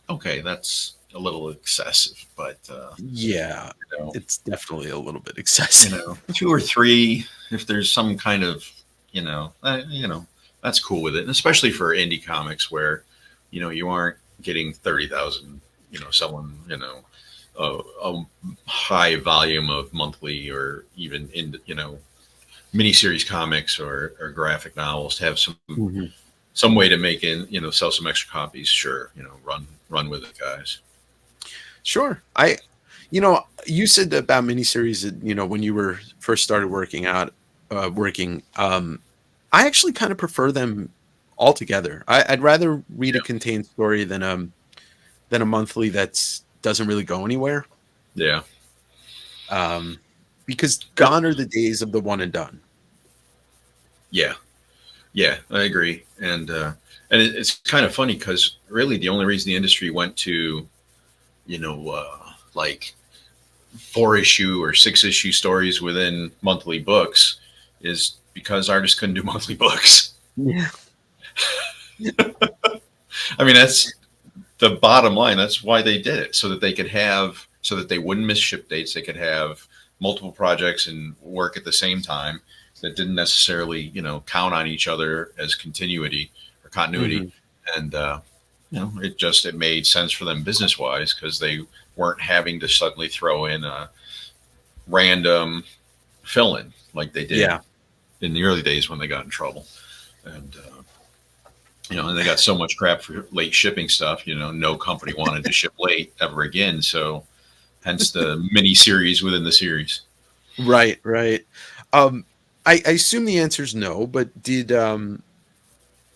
okay, that's a little excessive, but it's definitely a little bit excessive. 2 or 3, if there's some kind of, that's cool with it. And especially for indie comics where, you aren't getting 30,000, someone, a high volume of monthly or even miniseries comics or graphic novels to have some way to make in, sell some extra copies. Sure. Run with it, guys. Sure. You said about miniseries, when you were first started working, I actually kind of prefer them all together. I'd rather read a contained story than a monthly that doesn't really go anywhere. Yeah. Because gone are the days of the one and done. Yeah. Yeah, I agree. And it's kind of funny because really the only reason the industry went to, like 4-issue or 6-issue stories within monthly books is because artists couldn't do monthly books. Yeah. I mean, that's the bottom line. That's why they did it, so that they wouldn't miss ship dates. They could have multiple projects and work at the same time that didn't necessarily, count on each other as continuity or continuity. And, it made sense for them business wise because they weren't having to suddenly throw in a random fill in like they did in the early days when they got in trouble. And, and they got so much crap for late shipping stuff, no company wanted to ship late ever again. So, hence the mini series within the series. Right, right. Um, I assume the answer is no, but did you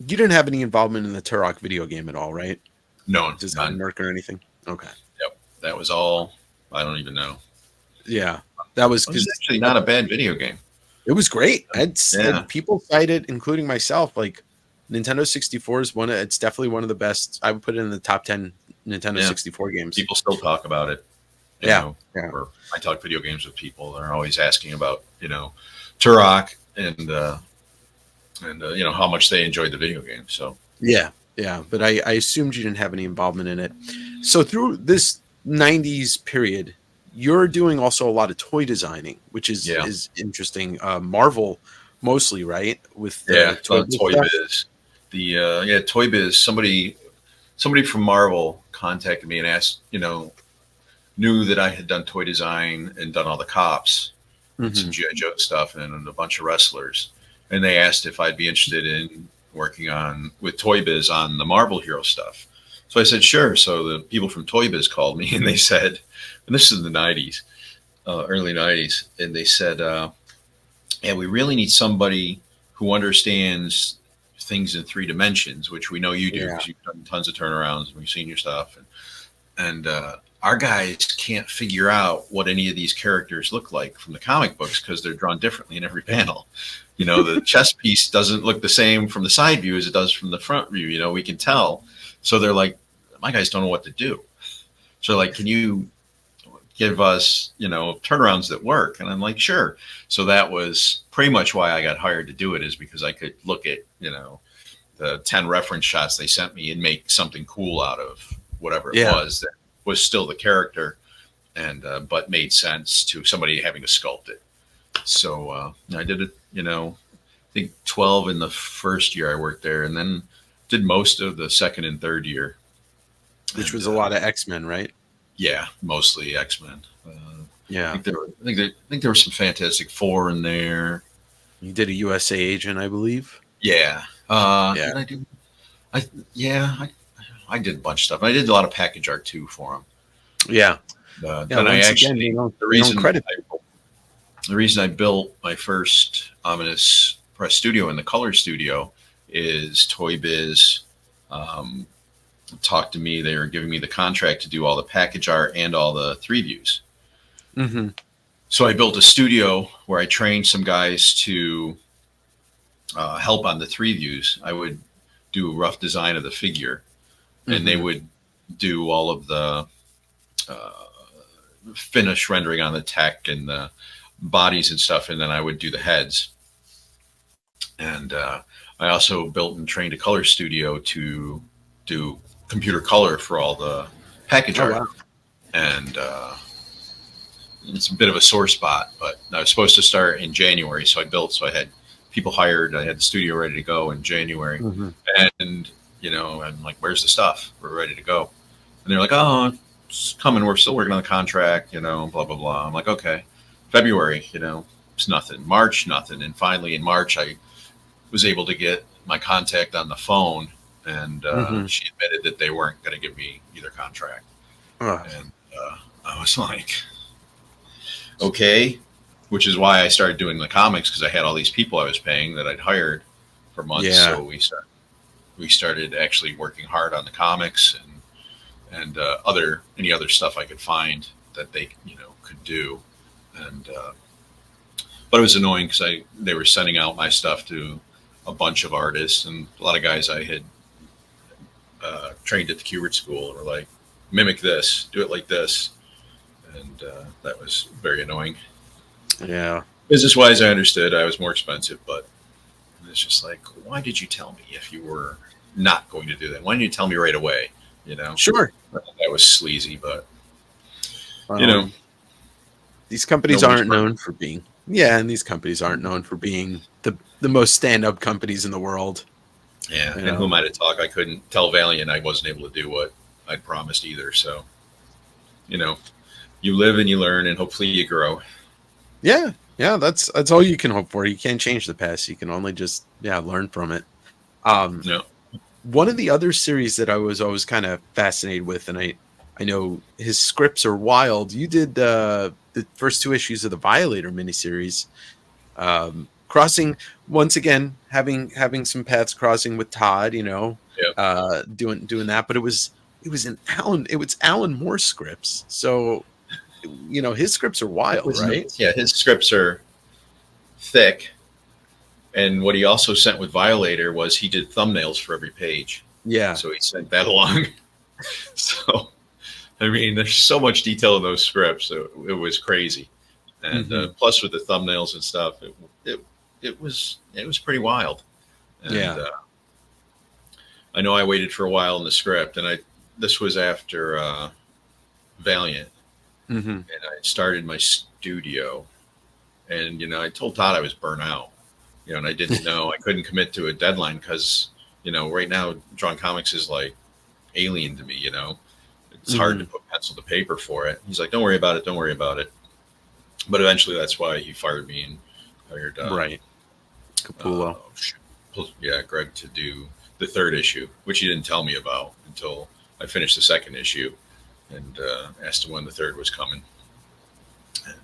didn't have any involvement in the Turok video game at all, right? No, Design none. work or anything? Okay. Yep, that was all. I don't even know. Yeah, that was It was because actually not a bad video game. it was great. Yeah, And people cited, including myself, like Nintendo 64 is one. It's definitely one of the best. I would put it in the top 10 Nintendo yeah. 64 games. People still talk about it. You Yeah, know, yeah, or I talk video games with people. They're always asking about Turok and how much they enjoyed the video game. So yeah, yeah. But I assumed you didn't have any involvement in it. So through this 90s period, you're doing also a lot of toy designing, which yeah, is interesting. Marvel mostly, right? With yeah. the Toy Biz Toy stuff. Biz, Toy Biz. Somebody from Marvel contacted me and asked, knew that I had done toy design and done all the cops and some Hmm. GI Joe stuff and a bunch of wrestlers, and they asked if I'd be interested in working on with Toy Biz on the Marvel hero stuff. So I said sure. So the people from Toy Biz called me and they said, and this is in the '90s, early '90s, and they said, "Yeah, we really need somebody who understands things in 3 dimensions, which we know you do Yeah, because you've done tons of turnarounds and we've seen your stuff, and our guys can't figure out what any of these characters look like from the comic books because they're drawn differently in every panel. The chess piece doesn't look the same from the side view as it does from the front view. We can tell. So they're like, my guys don't know what to do. So like, can you give us, turnarounds that work? And I'm like, sure. So that was pretty much why I got hired to do it, is because I could look at, the 10 reference shots they sent me and make something cool out of whatever it yeah, was that was still the character, and but made sense to somebody having to sculpt it. So I did it, I think 12 in the first year I worked there, and then did most of the second and third year. which And was a lot of X-Men, right? yeah, mostly X-Men. I Yeah. think there were some Fantastic Four in there. You did a USA agent, I believe. Yeah. Yeah. Did I do? Yeah, I did a bunch of stuff. I did a lot of package art too for them. Yeah. Yeah. Then I Once again, actually the they don't reason credit. the reason I built my first ominous press studio in the color studio is Toy Biz um, talked to me. They were giving me the contract to do all the package art and all the 3 views. Hmm. So I built a studio where I trained some guys to help on the 3 views. I would do a rough design of the figure, and they Hmm. would do all of the uh, finish rendering on the tech and the bodies and stuff, and then I would do the heads. And I also built and trained a color studio to do computer color for all the package Oh art. wow. And it's a bit of a sore spot, but I was supposed to start in January, so I had people hired. I had the studio ready to go in January, Hmm. and I'm like, "Where's the stuff? We're ready to go." And they're like, "Oh, it's coming. We're still working on the contract, blah blah blah." I'm like, "Okay." February, it's nothing. March, nothing. And finally, in March, I was able to get my contact on the phone, and Hmm. she admitted that they weren't going to give me either contract, Oh, and I was like, okay, which is why I started doing the comics, because I had all these people I was paying that I'd hired for months. yeah. So we started actually working hard on the comics and any other stuff I could find that they could do, and but it was annoying because they were sending out my stuff to a bunch of artists, and a lot of guys I had trained at the Kubert School were like, mimic this, do it like this, and that was very annoying. Yeah. Business wise, I understood I was more expensive, but it's just like, why did you tell me if you were not going to do that? Why didn't you tell me right away? Sure. That was sleazy, but Um, these companies nobody's aren't known for being. Yeah, and these companies aren't known for being the most stand-up companies in the world. yeah. You And who know. am I to talk? I couldn't tell Valiant I wasn't able to do what I'd promised either. So, you know, you live and you learn, and hopefully you grow. Yeah, yeah. That's all you can hope for. You can't change the past. You can only just learn from it. Um, You know, One of the other series that I was always kind of fascinated with, and I know his scripts are wild. You did the first two issues of the Violator miniseries, crossing once again, having some paths crossing with Todd. Yep. Doing that, but it was Alan Moore scripts. So his scripts are It wild, was right? nice. Yeah, his scripts are thick. And what he also sent with Violator was he did thumbnails for every page. Yeah. So he sent that along. So, I mean, there's so much detail in those scripts. It was crazy. And plus with the thumbnails and stuff, it was pretty wild. And Yeah. I know I waited for a while in the script, and this was after Valiant, and I started my studio, and I told Todd I was burnt out, and I didn't know I couldn't commit to a deadline because right now drawing comics is like alien to me. It's hard to put pencil to paper for it. He's like, don't worry about it, don't worry about it. But eventually, that's why he fired me and hired Right. Capullo. Greg to do the third issue, which he didn't tell me about until I finished the second issue and asked him when the third was coming. And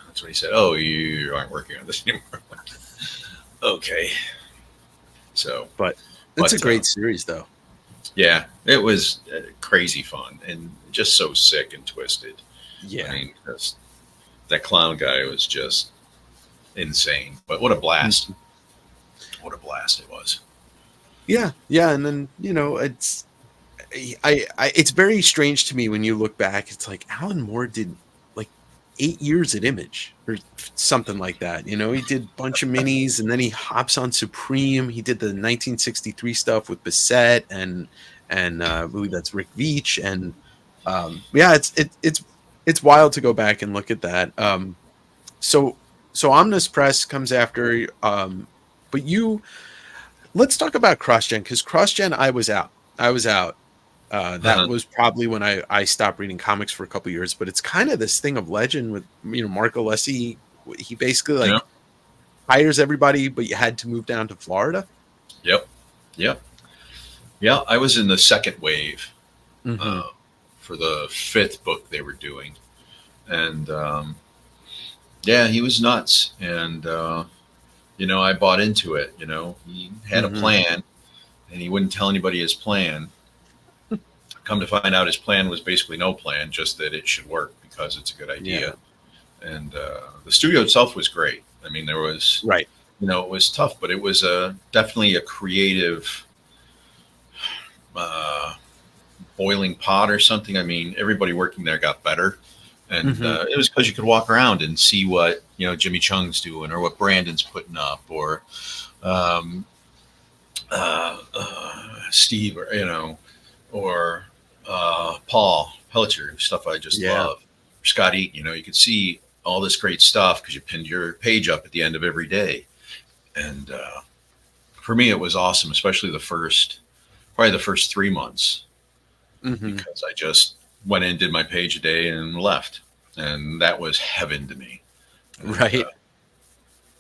that's when he said, "Oh, you aren't working on this anymore." Okay. So, But it's a great series, though. Yeah, it was crazy fun and just so sick and twisted. Yeah. I mean, that clown guy was just insane. But what a blast! What a blast it was. Yeah, and then it's it's very strange to me when you look back. It's like Alan Moore did like 8 years at Image or something like that. He did a bunch of minis, and then he hops on Supreme. He did the 1963 stuff with Bissett and I believe that's Rick Veitch. And it's wild to go back and look at that. So Omnis Press comes after, but let's talk about CrossGen, because CrossGen, I was out. That was probably when I stopped reading comics for a couple of years. But it's kind of this thing of legend with Mark Alessi. He basically hires everybody, but you had to move down to Florida. Yep. Yeah, I was in the second wave for the fifth book they were doing, and he was nuts, and I bought into it. He had a plan, and he wouldn't tell anybody his plan. Come to find out, his plan was basically no plan, just that it should work because it's a good idea. Yeah. And the studio itself was great. I mean, there was right. It was tough, but it was definitely a creative boiling pot or something. I mean, everybody working there got better. And it was because you could walk around and see what Jimmy Chung's doing, or what Brandon's putting up, or Steve, or Paul Pelletier, stuff I just love. Or Scott Eaton, you could see all this great stuff because you pinned your page up at the end of every day. And for me, it was awesome, especially probably the first 3 months, because I just went in, did my page a day, and left. And that was heaven to me. Right.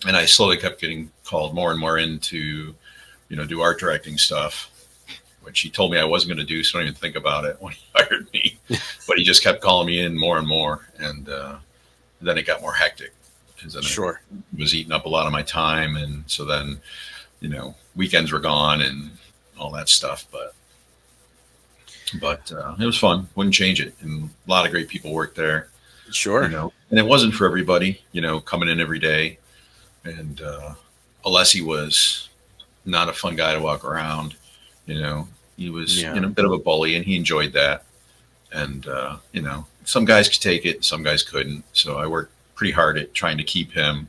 And I slowly kept getting called more and more into, do art directing stuff, which he told me I wasn't going to do, so don't even think about it when he hired me. But he just kept calling me in more and more. And then it got more hectic, because then it was eating up a lot of my time. And so then, weekends were gone and all that stuff. But it was fun. Wouldn't change it. And a lot of great people worked there. Sure. And it wasn't for everybody, coming in every day. And Alessi was not a fun guy to walk around. He was a bit of a bully, and he enjoyed that. And, some guys could take it, some guys couldn't. So I worked pretty hard at trying to keep him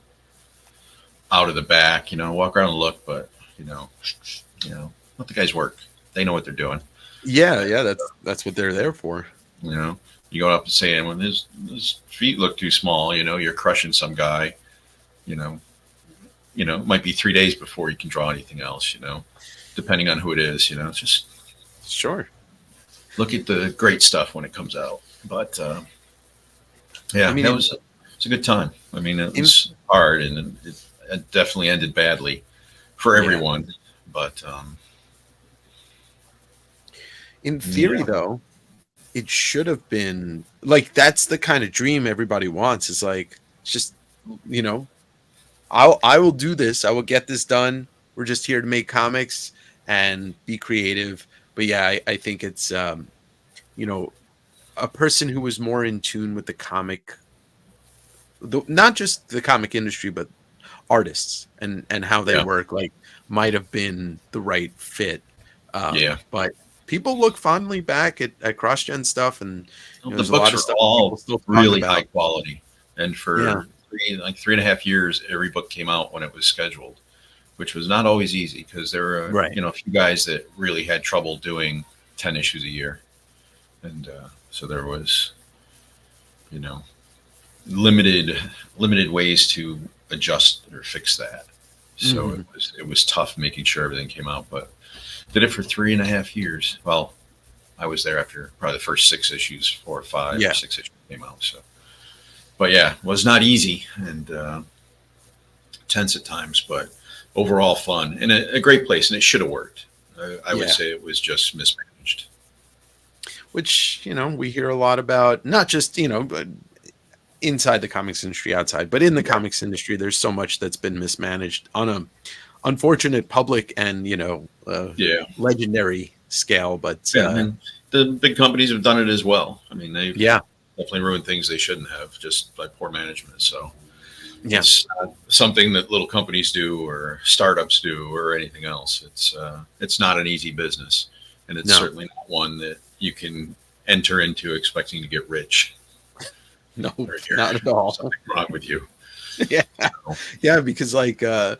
out of the back, walk around and look, but, let the guys work. They know what they're doing. Yeah. That's what they're there for. You go up and say, when his feet look too small, you're crushing some guy, it might be 3 days before you can draw anything else, depending on who it is, it's just sure. Look at the great stuff when it comes out. But it's a good time. I mean, it was hard, and it definitely ended badly for everyone. But in theory, though, it should have been like, that's the kind of dream everybody wants, is like, it's just, you know, I will do this. I will get this done. We're just here to make comics and be creative. But yeah, I think it's you know, a person who was more in tune with the comic, not just the comic industry, but artists and how they Yeah. work, like, might have been the right fit. Yeah. But people look fondly back at CrossGen stuff, and Well, the there's a lot books of are stuff that people all still talk really high about. quality. And Yeah, for 3.5 years, every book came out when it was scheduled, which was not always easy because there were, right. a few guys that really had trouble doing 10 issues a year. And so there was, you know, limited ways to adjust or fix that. So Hmm. it was tough making sure everything came out, but did it for 3.5 years. Well, I was there after probably the first 6 issues, 4 or 5 or Yeah, 6 issues came out. So, but yeah, it was not easy and tense at times, but overall fun and a great place. And it should have worked. I would yeah. say it was just mismanaged. Which, we hear a lot about, not just, but inside the comics industry, outside, but in the Yeah, comics industry, there's so much that's been mismanaged on a unfortunate public and, yeah, legendary scale. But yeah. And the big companies have done it as well. I mean, they've yeah, definitely ruined things they shouldn't have just by poor management. So yeah, it's not something that little companies do or startups do or anything else. It's not an easy business, and it's no, certainly not one that you can enter into expecting to get rich no, or you're not at all. something wrong with you. Yeah, So, yeah, because like, that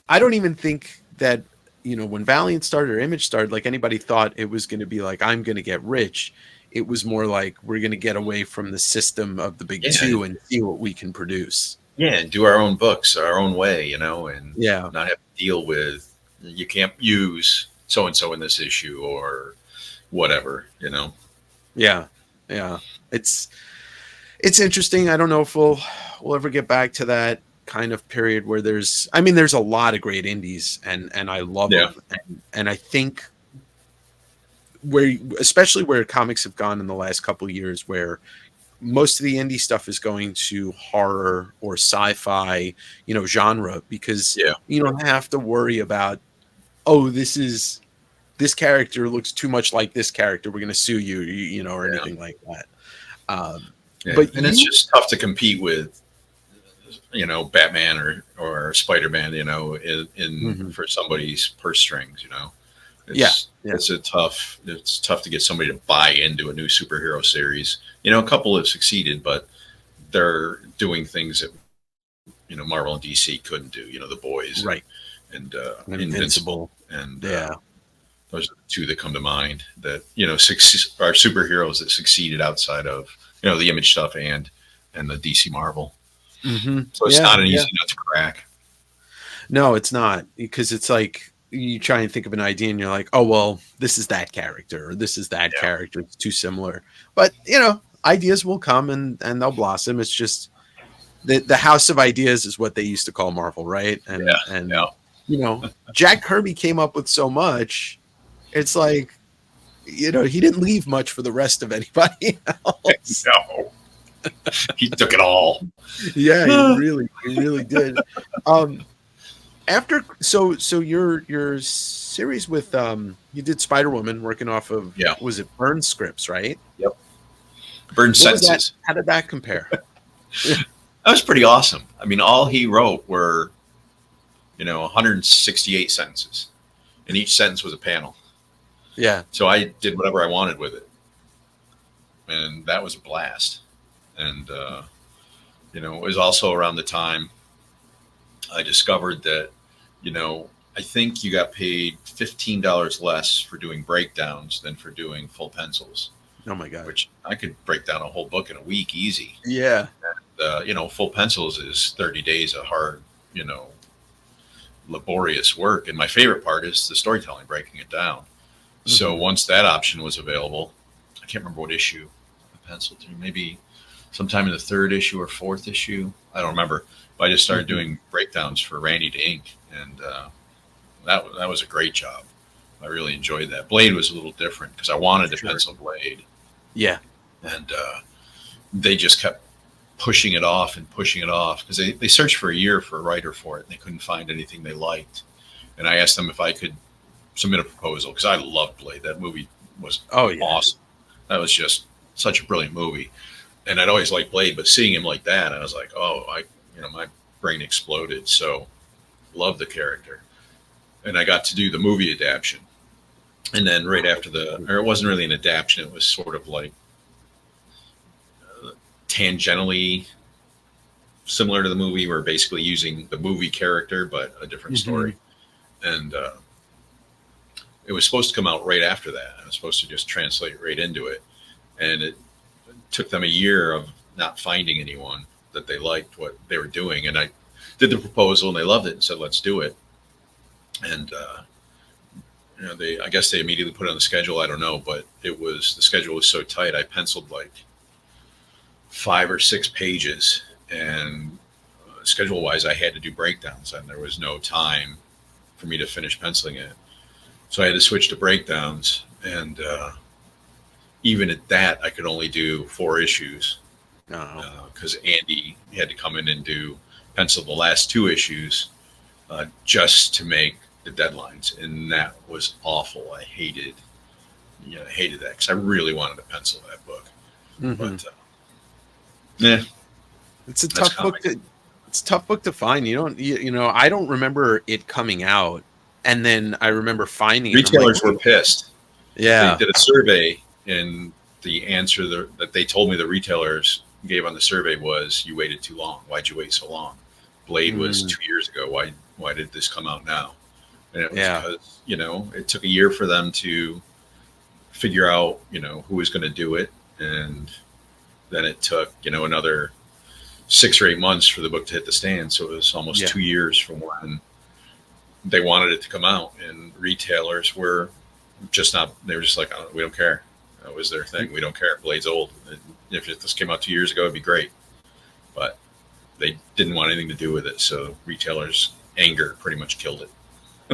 I don't even think that, when Valiant started or Image started, like, anybody thought it was going to be like, I'm going to get rich. It was more like, we're going to get away from the system of the big yeah, two and see what we can produce. yeah, and do our own books our own way, and Yeah, not have to deal with you can't use so and so in this issue or whatever. yeah, yeah. It's it's interesting. I don't know if we'll ever get back to that kind of period where there's a lot of great indies, and I love Yeah, them, and I think where, especially where comics have gone in the last couple of years, where most of the indie stuff is going to horror or sci-fi, genre, because yeah, you don't have to worry about, oh, this character looks too much like this character, we're going to sue you, or yeah, anything like that. Um, yeah. but And it's just tough to compete with Batman or Spider-Man, in Mhm. for somebody's purse strings. Yeah, It's yeah, it's tough to get somebody to buy into a new superhero series. A couple have succeeded, but they're doing things that Marvel and DC couldn't do. The Boys right. and Invincible. Invincible, and Yeah. those are the two that come to mind that are superheroes that succeeded outside of the Image stuff and the DC Marvel. Hmm. So it's Yeah, not an yeah. easy nut to crack. No, it's not, because it's like, you try and think of an idea and you're like, oh, well, this is that character, or this is that Yeah, character. It's too similar. But, ideas will come, and they'll blossom. It's just the house of ideas is what they used to call Marvel, right? yeah, And yeah. Jack Kirby came up with so much. It's like, he didn't leave much for the rest of anybody else. No, he took it all. Yeah, he really did. Um, After, so your series with, you did Spider Woman, working off of, Yeah. was it Burn scripts, right? Yep. Burn What was that? sentences. How did that compare? That was pretty awesome. I mean, all he wrote were 168 sentences, and each sentence was a panel. Yeah. So I did whatever I wanted with it, and that was a blast. And it was also around the time I discovered that I think you got paid $15 less for doing breakdowns than for doing full pencils, Oh my god. which I could break down a whole book in a week easy. Yeah. Full pencils is 30 days of hard, laborious work. And my favorite part is the storytelling, breaking it down. So Mhm. once that option was available, I can't remember what issue I penciled through, maybe sometime in the third issue or fourth issue. I don't remember. But I just started Mhm. doing breakdowns for Randy to ink. And that was a great job. I really enjoyed that. Blade was a little different because I wanted to pencil Blade. Yeah. And they just kept pushing it off because they searched for a year for a writer for it, and they couldn't find anything they liked. And I asked them if I could submit a proposal because I loved Blade. That movie was awesome. That was just such a brilliant movie. And I'd always liked Blade, but seeing him like that, I was like, my brain exploded. So loved the character. And I got to do the movie adaptation. And then right after or it wasn't really an adaptation, it was sort of like tangentially similar to the movie. We're basically using the movie character, but a different story. And it was supposed to come out right after that. I was supposed to just translate right into it. And it took them a year of not finding anyone that they liked what they were doing. And I did the proposal and they loved it and said, let's do it. And, I guess they immediately put it on the schedule. I don't know, but the schedule was so tight. I penciled like 5 or 6 pages, and schedule wise, I had to do breakdowns, and there was no time for me to finish penciling it. So I had to switch to breakdowns, and even at that, I could only do 4 issues because Andy had to come in and pencil the last 2 issues just to make the deadlines, and that was awful. I hated that because I really wanted to pencil that book. But it's a tough book. It's a tough book to find. I don't remember it coming out, and then I remember finding retailers were pissed. Yeah, they did a survey, and the answer that they told me the retailers gave on the survey was, "You waited too long. Why'd you wait so long? Blade was 2 years ago. Why did this come out now?" And it was because, it took a year for them to figure out, who was going to do it. And then it took, another 6 or 8 months for the book to hit the stand. So it was almost 2 years from when they wanted it to come out. And retailers were they were just like, oh, we don't care. That was their thing. We don't care. Blade's old. If this came out 2 years ago, it'd be great. But they didn't want anything to do with it. So retailers' anger pretty much killed it.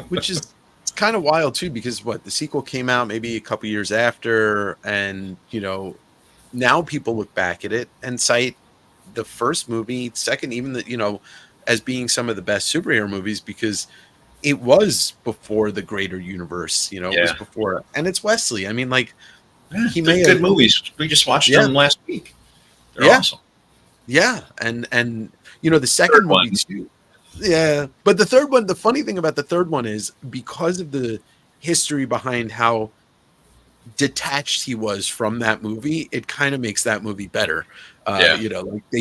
Which is kind of wild too, because the sequel came out maybe a couple years after, and now people look back at it and cite the first movie, second, even as being some of the best superhero movies, because it was before the greater universe. It was before, and it's Wesley. I mean, he made good movies. We just watched them last week. They're awesome. Yeah, and the second movie too. Yeah, but the third one, the funny thing about the third one is because of the history behind how detached he was from that movie, it kind of makes that movie better. They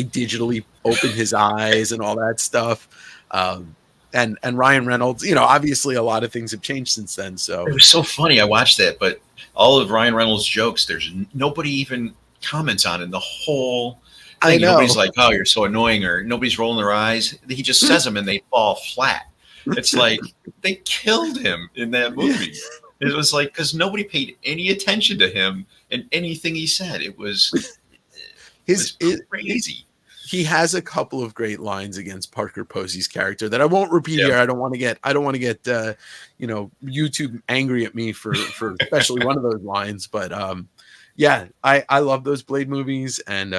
digitally open his eyes and all that stuff. And Ryan Reynolds, obviously a lot of things have changed since then. So it was so funny. I watched that, but all of Ryan Reynolds' jokes, there's nobody even comments on in the whole. I know. Nobody's like, oh, you're so annoying, or nobody's rolling their eyes. He just says them and they fall flat. It's like they killed him in that movie. It was like, because nobody paid any attention to him and anything he said. It was crazy. He has a couple of great lines against Parker Posey's character that I won't repeat here. I don't want to get YouTube angry at me for especially one of those lines. But I love those Blade movies, and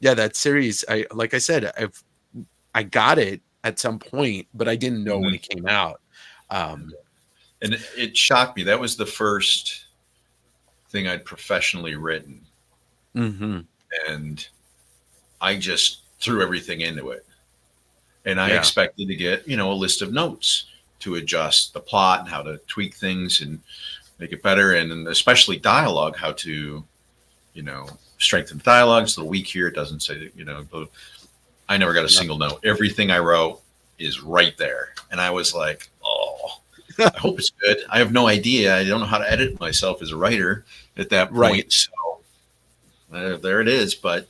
that series. Like I said, I got it at some point, but I didn't know when it came out. And it shocked me. That was the first thing I'd professionally written. And I just threw everything into it. And I expected to get, a list of notes to adjust the plot and how to tweak things and make it better. And especially dialogue, how to, strengthen dialogue. It's a little weak here. It doesn't say, but I never got a single note. Everything I wrote is right there. And I was like, oh, I hope it's good. I have no idea. I don't know how to edit myself as a writer at that point. Right. So there it is. But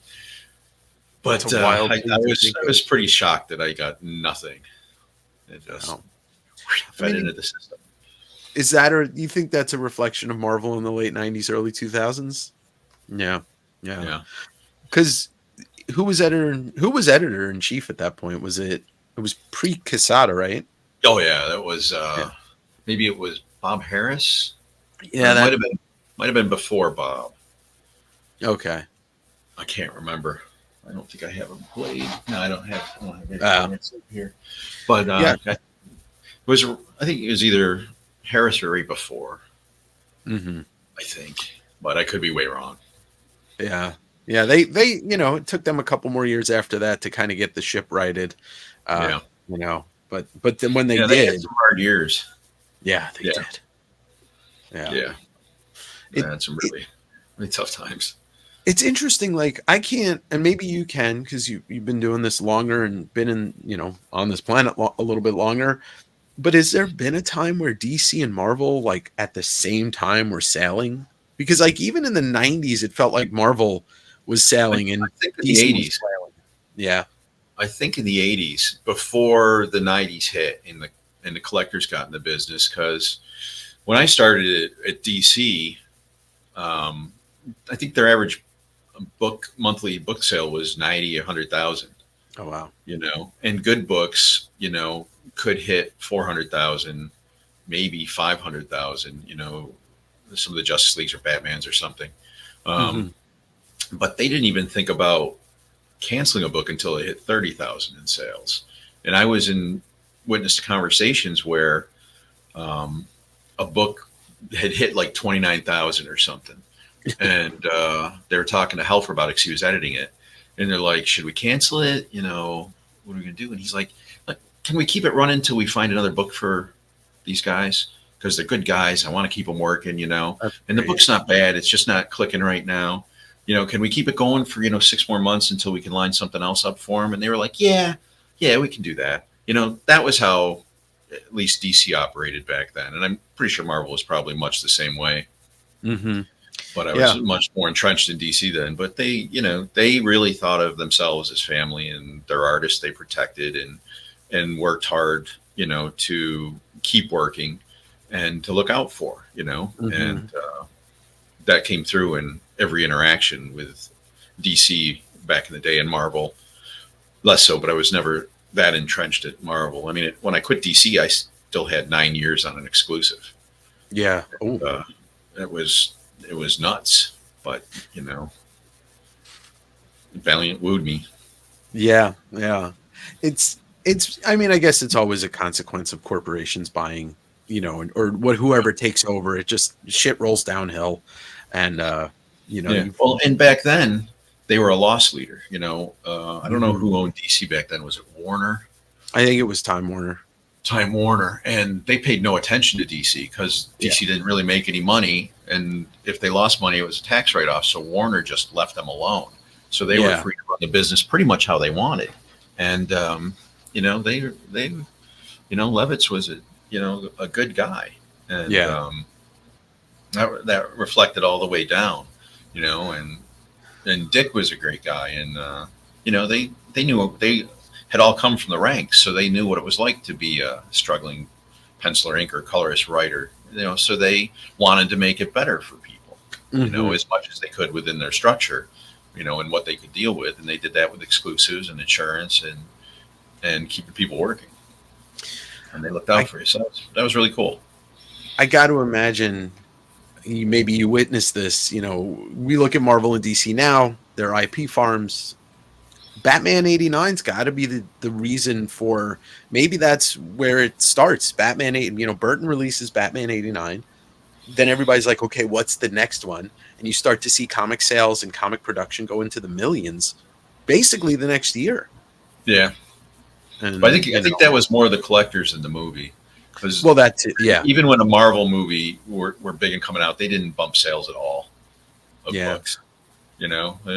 I was pretty shocked that I got nothing. It just fed into the system. Is that, or you think that's a reflection of Marvel in the late 90s, early 2000s? Yeah. Because who was editor in chief at that point? It was pre-Quesada, right? Oh yeah, that was maybe it was Bob Harris, or Yeah, it that might have been before Bob. okay. I can't remember. I don't think I have a blade. No, I don't have Uh, it here. But yeah. I think it was either Harris or right before. Hmm. I think, but I could be way wrong. Yeah. Yeah, they it took them a couple more years after that to kind of get the ship righted. Yeah, But then when they yeah, they had did, some hard years. yeah, they Yeah, did. Yeah. yeah, they It, had some it really really tough times. it's interesting, like I can't, and maybe you can because you've been doing this longer and been in, on this planet a little bit longer. But has there been a time where DC and Marvel, like at the same time, were sailing? Because like even in the 90's, it felt like Marvel was sailing I and think in the DC was '80s. flailing. Yeah. I think in the '80s, before the '90s hit, and the collectors got in the business, because when I started at DC, um, I think their average monthly book sale was 90, 100,000. Oh wow. And good books, could hit 400,000, maybe 500,000. Some of the Justice Leagues or Batmans or something. Hmm. Um, but they didn't even think about canceling a book until it hit 30,000 in sales. And I was in witness to conversations where a book had hit like 29,000 or something. And they were talking to Helfer about it because he was editing it. And they're like, should we cancel it? What are we going to do? And he's like, can we keep it running until we find another book for these guys? Because they're good guys. I want to keep them working, That's and the great. book's not bad. It's just not clicking right now. Can we keep it going for, 6 more months until we can line something else up for them? And they were like, yeah, we can do that. That was how at least DC operated back then. And I'm pretty sure Marvel was probably much the same way. Hmm. But I was Yeah. much more entrenched in DC then. But they really thought of themselves as family, and their artists they protected and worked hard, to keep working and to look out for, Hmm. and that came through in every interaction with DC back in the day, and Marvel less so. But I was never that entrenched at Marvel. I mean, when I quit DC, I still had 9 years on an exclusive. Yeah. Oh. Uh, it was nuts, but Valiant wooed me. Yeah. Yeah. It's. I mean, I guess it's always a consequence of corporations buying, or whoever takes over. It just shit rolls downhill, and Yeah. you. Well, and back then they were a loss leader. I don't know Mhm. who owned DC back then. Was it Warner? I think it was Time Warner. Time Warner, and they paid no attention to DC because Yeah. DC didn't really make any money, and if they lost money, it was a tax write-off. So Warner just left them alone. So they were Yeah. free to run the business pretty much how they wanted, and Levitz was a good guy, and Yeah. that reflected all the way down, and Dick was a great guy, and they knew they had all come from the ranks, so they knew what it was like to be a struggling penciler, inker, colorist, writer. So they wanted to make it better for people, Hmm. as much as they could within their structure, and what they could deal with, and they did that with exclusives and insurance and keeping people working, and they looked out I for yourselves. That was really cool. I got to imagine maybe you witnessed this. We look at Marvel and DC now; they're IP farms. Batman 89's got to be the reason for, maybe that's where it starts. Batman 8, Burton releases Batman 89. Then everybody's like, okay, what's the next one? And you start to see comic sales and comic production go into the millions basically the next year. Yeah, but And, I think that was more the collectors in the movie, because well, that's it. Yeah. even when a Marvel movie were big and coming out, they didn't bump sales at all of Yeah. books. It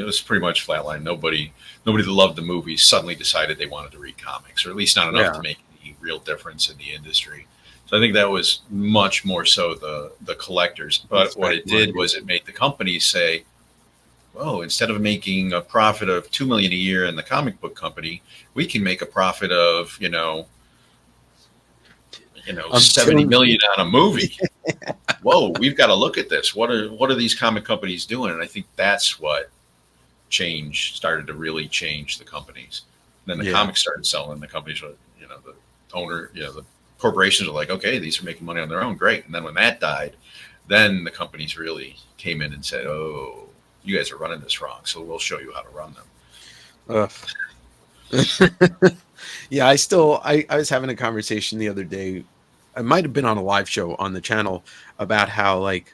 was pretty much flatline. Nobody that loved the movie suddenly decided they wanted to read comics, or at least not enough Yeah. to make any real difference in the industry. So I think that was much more so the collectors. But what it did was it made the companies say, "Oh, instead of making a profit of $2 million a year in the comic book company, we can make a profit of 70 Two. million on a movie." Whoa, we've got to look at this. What are these comic companies doing? And I think that's what started to really change the companies. And then the Yeah. comics started selling. The companies, the owner, the corporations are like, okay, these are making money on their own, great. And then when that died, then the companies really came in and said, oh, you guys are running this wrong, so we'll show you how to run them. Yeah, I was having a conversation the other day. I might have been on a live show on the channel about how like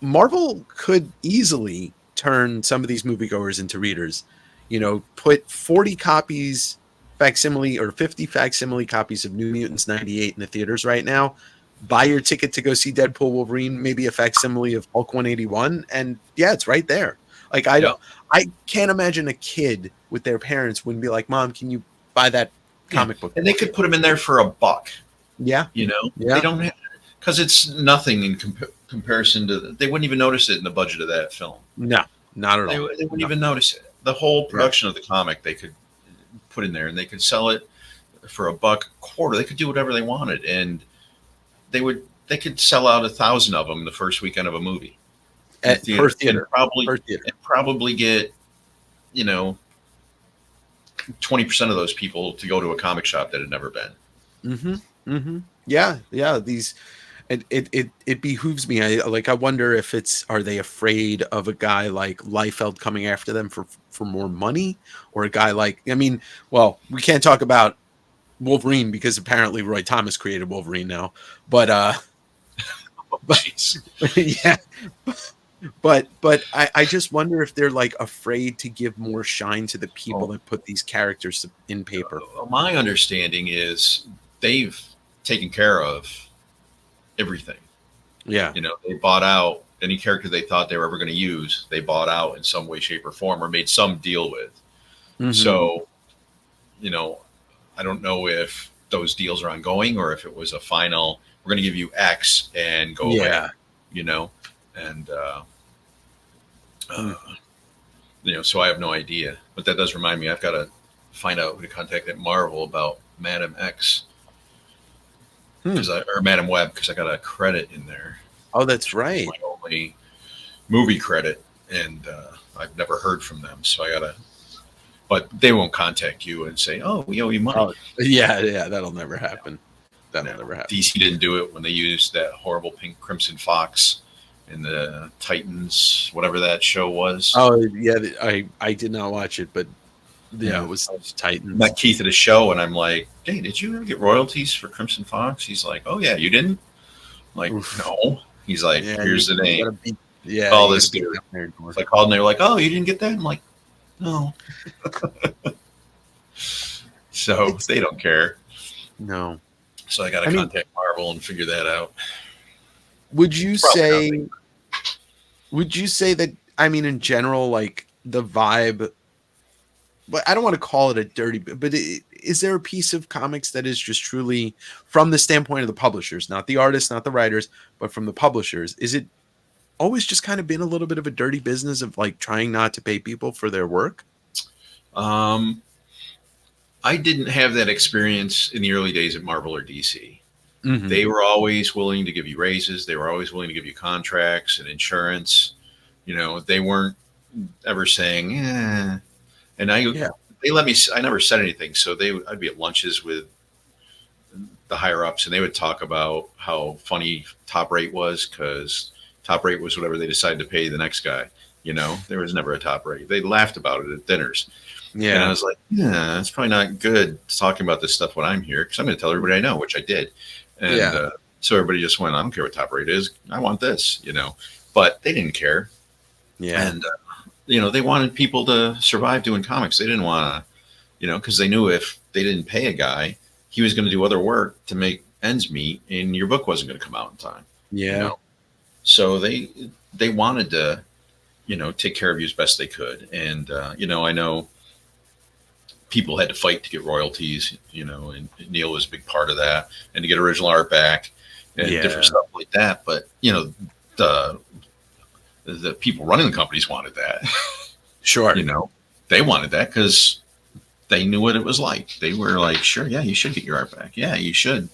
Marvel could easily turn some of these moviegoers into readers. You know, put 40 copies facsimile or 50 facsimile copies of New Mutants 98 in the theaters right now. Buy your ticket to go see Deadpool Wolverine, maybe a facsimile of Hulk 181, and yeah, it's right there. Like Yeah. I can't imagine a kid with their parents wouldn't be like, "Mom, can you buy that comic book?" And they could put them in there for $1. Yeah, You know, yeah. they don't have, because it's nothing in comparison to. They wouldn't even notice it in the budget of that film. No, not at all. They wouldn't even notice it. The whole production of the comic they could put in there, and they could sell it for $1 a quarter. They could do whatever they wanted, and they could sell out 1,000 of them the first weekend of a movie At per theater, and probably get 20% of those people to go to a comic shop that had never been. Mm-hmm. Mm-hmm. Yeah. It behooves me. I wonder if are they afraid of a guy like Liefeld coming after them for more money, or a guy like, I mean, well, we can't talk about Wolverine because apparently Roy Thomas created Wolverine now, but yeah, but I just wonder if they're like afraid to give more shine to the people that put these characters in paper. My understanding is they've taken care of everything. Yeah. They bought out any character they thought they were ever going to use. They bought out in some way, shape, or form, or made some deal with. Mm-hmm. So, I don't know if those deals are ongoing or if it was a final, we're going to give you X and go away, and, so I have no idea, but that does remind me, I've got to find out who to contact at Marvel about Madam X. Or Madam Web, because I got a credit in there. Oh, that's right. My only movie credit, and I've never heard from them, so I gotta. But they won't contact you and say, "Oh, we owe you money." Oh, yeah, that'll never happen. That'll never happen. DC didn't do it when they used that horrible pink Crimson Fox in the Titans, whatever that show was. Oh yeah, I did not watch it, but. Yeah, it was Titans. Met Keith at a show, and I'm like, "Hey, did you ever get royalties for Crimson Fox?" He's like, "Oh yeah, you didn't?" I'm like, no. He's like, "Here's the name." Call this dude. So I called, and they were like, "Oh, you didn't get that?" I'm like, "No." So they don't care. No. So I got to contact Marvel and figure that out. Would you say that? I mean, in general, like the vibe. But I don't want to call it a dirty, but is there a piece of comics that is just truly from the standpoint of the publishers, not the artists, not the writers, but from the publishers? Is it always just kind of been a little bit of a dirty business of like trying not to pay people for their work? I didn't have that experience in the early days at Marvel or DC. Mm-hmm. They were always willing to give you raises. They were always willing to give you contracts and insurance. They weren't ever saying, eh. And they let me. I never said anything, so I'd be at lunches with the higher ups, and they would talk about how funny Top Rate was, because Top Rate was whatever they decided to pay the next guy. There was never a top rate. They laughed about it at dinners. Yeah, and I was like, yeah, it's probably not good talking about this stuff when I'm here, because I'm going to tell everybody I know, which I did. And so everybody just went, I don't care what Top Rate is. I want this, But they didn't care. Yeah, and. They wanted people to survive doing comics. They didn't want to, because they knew if they didn't pay a guy, he was going to do other work to make ends meet, and your book wasn't going to come out in time. Yeah. So they wanted to, take care of you as best they could. And, I know people had to fight to get royalties, and Neil was a big part of that, and to get original art back and different stuff like that. But, the people running the companies wanted that. Sure. They wanted that because they knew what it was like. They were like, sure, yeah, you should get your art back. Yeah, you should,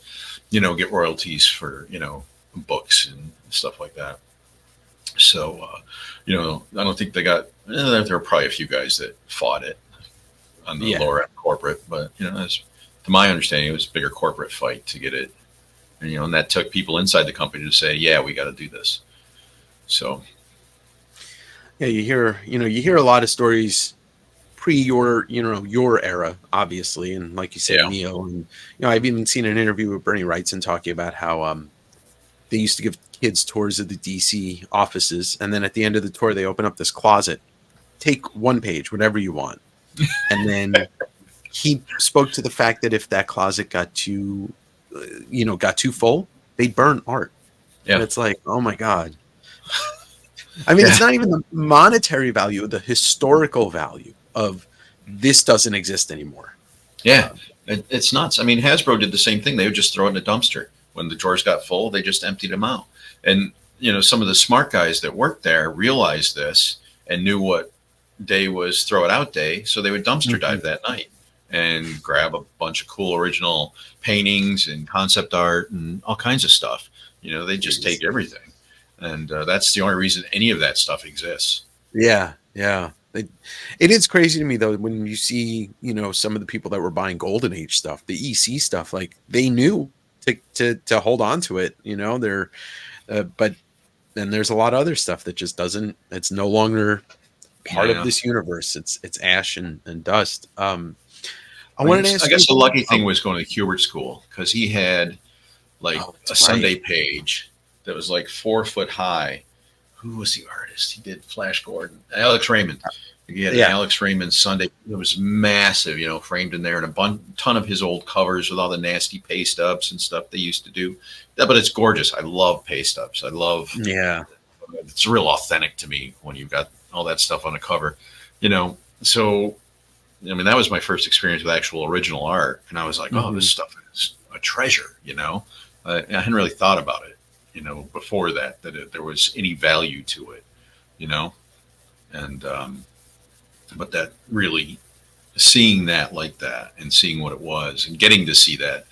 get royalties for, books and stuff like that. So, I don't think they got, there were probably a few guys that fought it on the lower end corporate, but, for to my understanding, it was a bigger corporate fight to get it. And, and that took people inside the company to say, yeah, we got to do this. So, Yeah, you hear a lot of stories pre your era, obviously, and like you said, yeah. Neo, and I've even seen an interview with Bernie Wrightson talking about how they used to give kids tours of the DC offices, and then at the end of the tour, they open up this closet, take one page, whatever you want, and then he spoke to the fact that if that closet got too, got too full, they'd burn art, and Yeah. it's like, oh my god. I mean, Yeah. it's not even the monetary value, the historical value of this doesn't exist anymore. Yeah. It's nuts. I mean, Hasbro did the same thing. They would just throw it in a dumpster. When the drawers got full, they just emptied them out. And, some of the smart guys that worked there realized this and knew what day was throw it out day. So they would dumpster dive that night and grab a bunch of cool original paintings and concept art and all kinds of stuff. They just take everything. And that's the only reason any of that stuff exists. Yeah, yeah. It is crazy to me though when you see some of the people that were buying Golden Age stuff, the EC stuff, like they knew to hold on to it. They're but then there's a lot of other stuff that just doesn't. It's no longer part of this universe. It's ash and dust. I wanted to ask. I guess the lucky thing was going to Kubert School because he had like a Sunday page that was like 4 foot high. Who was the artist? He did Flash Gordon, Alex Raymond. He had an Alex Raymond Sunday. It was massive, framed in there, and a ton of his old covers with all the nasty paste ups and stuff they used to do. Yeah, but it's gorgeous. I love paste ups. I love. Yeah, it's real authentic to me when you've got all that stuff on a cover, So, I mean, that was my first experience with actual original art, and I was like, oh, this stuff is a treasure. I hadn't really thought about it. Before that there was any value to it, and but that really seeing that like that and seeing what it was and getting to see that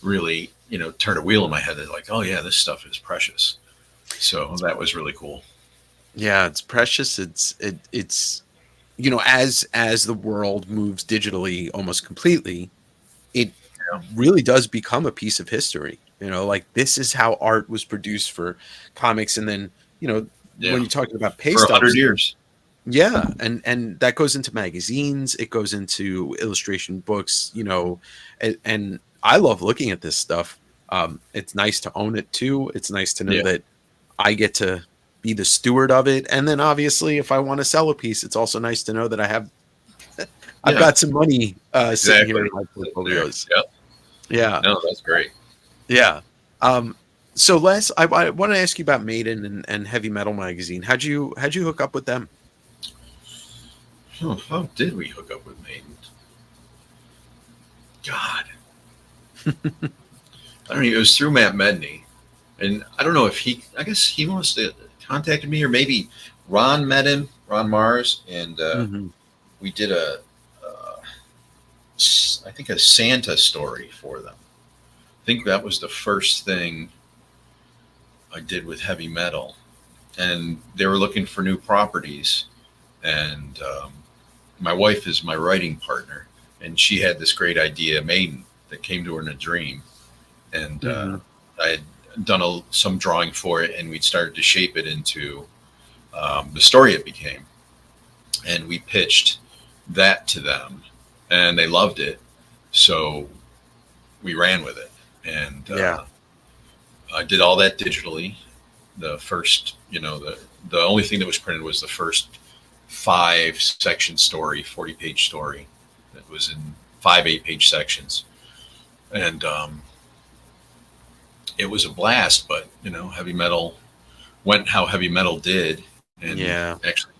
really, turned a wheel in my head that like, oh yeah, this stuff is precious. So that was really cool. Yeah, it's precious. It's as the world moves digitally almost completely, it really does become a piece of history. Like this is how art was produced for comics, and then when you're talking about paste for 100 years, and that goes into magazines, it goes into illustration books, and I love looking at this stuff. It's nice to own it too. It's nice to know that I get to be the steward of it, and then obviously, if I want to sell a piece, it's also nice to know that I've got some money sitting here in my portfolios. Yeah, no, that's great. Yeah. So Les, I want to ask you about Maiden and Heavy Metal Magazine. How'd you hook up with them? Oh, how did we hook up with Maiden? God. I don't know. It was through Matt Medney. And I don't know if I guess he must have contacted me, or maybe Ron met him, Ron Mars, and we did I think a Santa story for them. I think that was the first thing I did with Heavy Metal, and they were looking for new properties, and my wife is my writing partner, and she had this great idea, Maiden, that came to her in a dream, and I had done some drawing for it, and we'd started to shape it into the story it became, and we pitched that to them, and they loved it, so we ran with it. And I did all that digitally. The first, the only thing that was printed was the first 5-section story, 40-page story that was in 5 8-page sections. And it was a blast, but, Heavy Metal went how Heavy Metal did. And actually,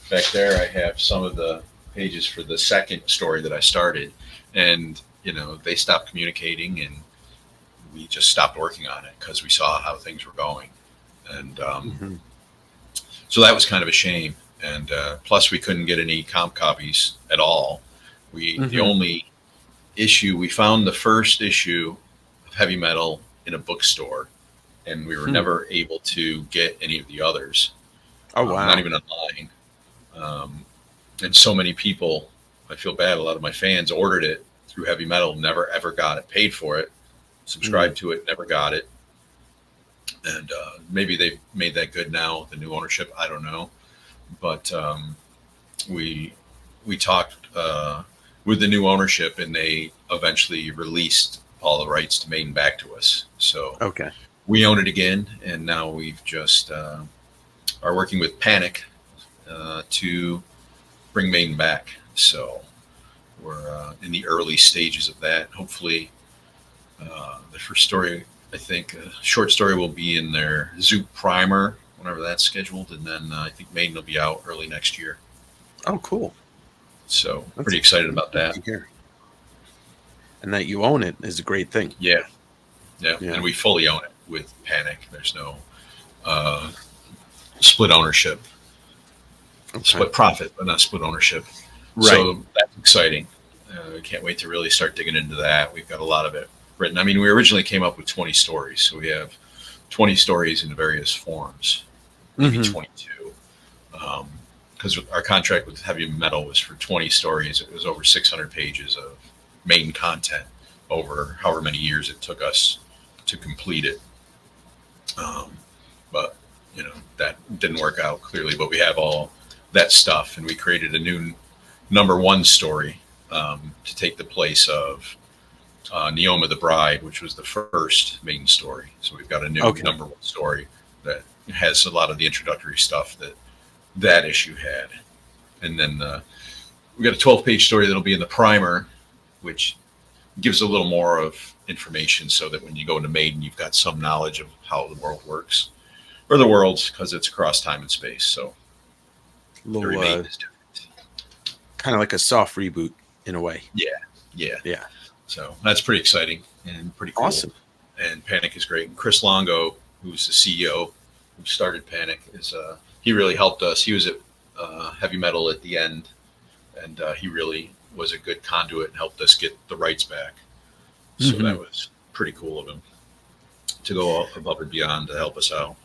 back there I have some of the pages for the second story that I started. And, they stopped communicating, and we just stopped working on it because we saw how things were going. And so that was kind of a shame. And plus we couldn't get any comp copies at all. The only issue, we found the first issue of Heavy Metal in a bookstore, and we were never able to get any of the others. Oh, wow. Not even online. And so many people, I feel bad, a lot of my fans ordered it through heavy metal, never ever got it, paid for it, subscribed to it, never got it. And maybe they've made that good now, the new ownership. I don't know. But we talked with the new ownership, and they eventually released all the rights to Maiden back to us. So Okay. we own it again, and now we've just are working with Panic to bring Maiden back. So we're in the early stages of that. Hopefully, the first story, I think, short story will be in their Zoo Primer whenever that's scheduled, and then I think Maiden will be out early next year. Oh, cool. So pretty excited about that. And that you own it is a great thing. Yeah. And we fully own it with Panic. There's no split ownership. Okay. Split profit, but not split ownership. Right. So that's exciting. Can't wait to really start digging into that. We've got a lot of it written. I mean, we originally came up with 20 stories. So we have 20 stories in various forms, maybe 22. Because our contract with heavy metal was for 20 stories. It was over 600 pages of Maiden content over however many years it took us to complete it. But, that didn't work out clearly, but we have all that stuff, and we created a new #1 story to take the place of Neoma the Bride, which was the first Maiden story. So we've got a new #1 story that has a lot of the introductory stuff that issue had. And then we got a 12-page story that'll be in the primer, which gives a little more of information so that when you go into Maiden, you've got some knowledge of how the world works. Or the worlds, because it's across time and space. So every Maiden is different. Kind of like a soft reboot in a way. Yeah. So that's pretty exciting and pretty cool. Awesome. And Panic is great. And Chris Longo, who's the CEO who started Panic, he really helped us. He was at heavy metal at the end, and he really was a good conduit and helped us get the rights back. So that was pretty cool of him to go above and beyond to help us out.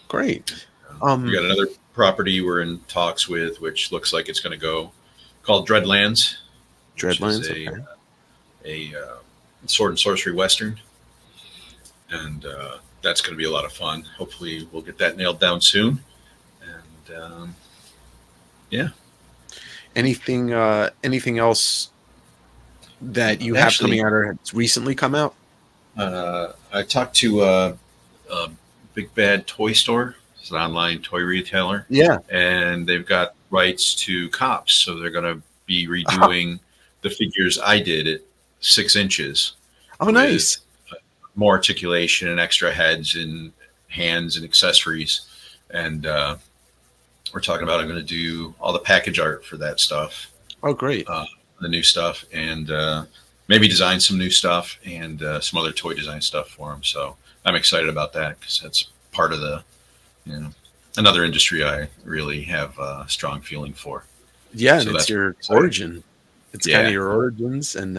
Great. We got another property we're in talks with, which looks like it's going to go, called Dreadlands. Dreadlands, a sword and sorcery western, and that's going to be a lot of fun. Hopefully, we'll get that nailed down soon. And yeah. Anything else that you have coming out or has recently come out? I talked to Big Bad Toy Store. It's an online toy retailer. Yeah. And they've got rights to C.O.P.S, so they're going to be redoing the figures I did at 6 inches. Oh, nice. More articulation and extra heads and hands and accessories. And we're talking about I'm going to do all the package art for that stuff. Oh, great. The new stuff, and maybe design some new stuff and some other toy design stuff for them. So I'm excited about that because that's part of the, another industry I really have a strong feeling for. Yeah, so and it's your origin. It's kind of your origins, and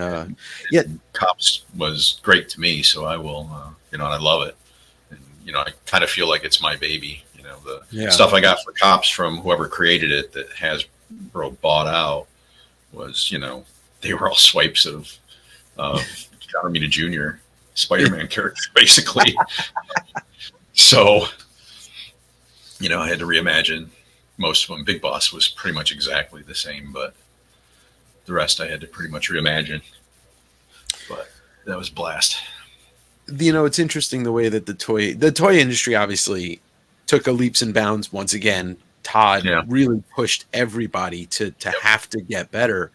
C.O.P.S was great to me, so I will, and I love it. And, I kind of feel like it's my baby. The stuff I got for C.O.P.S from whoever created it that Hasbro bought out was, they were all swipes of John Romita Jr. Spider-Man characters, basically. So, I had to reimagine most of them. Big Boss was pretty much exactly the same, but the rest I had to pretty much reimagine. But that was a blast. It's interesting the way that the toy industry obviously took a leaps and bounds once again. Todd really pushed everybody to have to get better.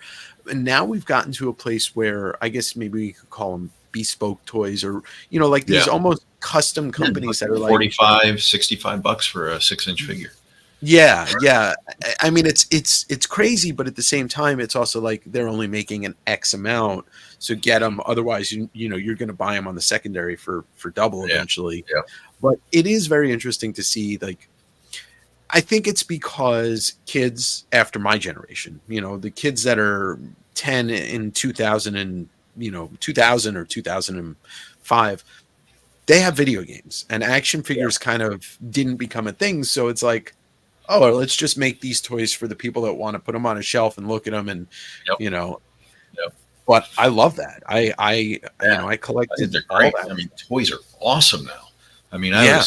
And now we've gotten to a place where I guess maybe we could call them bespoke toys, or like these almost custom companies that are like $45-$65 for a 6-inch figure. Yeah. I mean, it's crazy, but at the same time, it's also like they're only making an X amount, so get them. Otherwise, you're going to buy them on the secondary for double eventually. Yeah. But it is very interesting to see. Like, I think it's because kids after my generation, the kids that are 10 in 2000 and 2000 or 2005, they have video games, and action figures kind of didn't become a thing. So it's like, oh, let's just make these toys for the people that want to put them on a shelf and look at them, and but I love that. I Yeah. I I think collected they're all great. that. I mean, toys are awesome now. I mean, Yeah.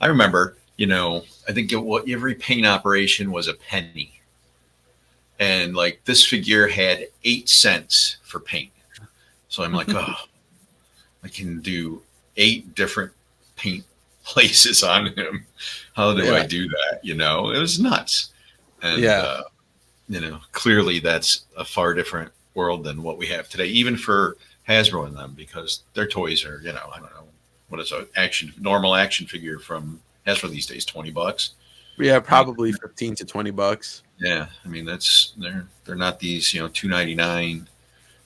I remember, I think every paint operation was a penny. And like this figure had 8 cents for paint. So I'm like, oh, I can do 8 different paint places on him. How do I Yeah. do that? It was nuts. And, Yeah. clearly that's a far different world than what we have today, even for Hasbro and them, because their toys are, I don't know, what is a normal action figure from Hasbro these days, $20. Yeah, I mean, probably 15 to 20 bucks. yeah, I mean, they're not these, $2.99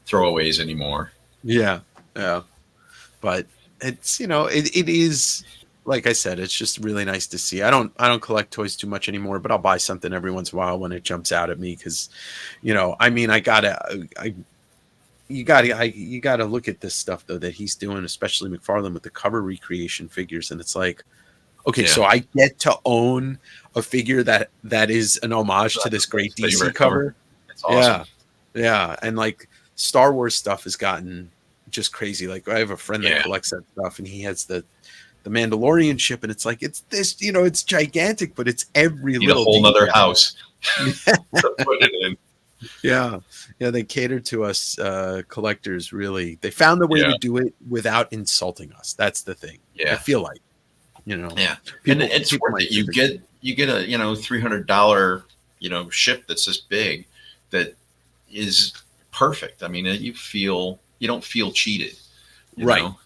throwaways anymore. Yeah. Yeah. But it's, it is, like I said, it's just really nice to see. I don't collect toys too much anymore, but I'll buy something every once in a while when it jumps out at me because, I mean, you gotta look at this stuff though that he's doing, especially McFarlane with the cover recreation figures, and it's like, okay, Yeah. so I get to own a figure that is an homage to That's this great my DC favorite cover. It's Yeah, awesome. yeah, and like Star Wars stuff has gotten just crazy. Like I have a friend that Yeah. collects that stuff, and he has the Mandalorian ship, and it's like it's this, it's gigantic, but it's every Need a little whole nother detail. house to put it in. Yeah, yeah, they cater to us collectors. Really, they found the way Yeah. to do it without insulting us. That's the thing. I Yeah. feel like, Yeah. And people, it's people worth might it. You disagree. get a, $300, ship that's this big that is perfect. I mean, you don't feel cheated, you Right, know?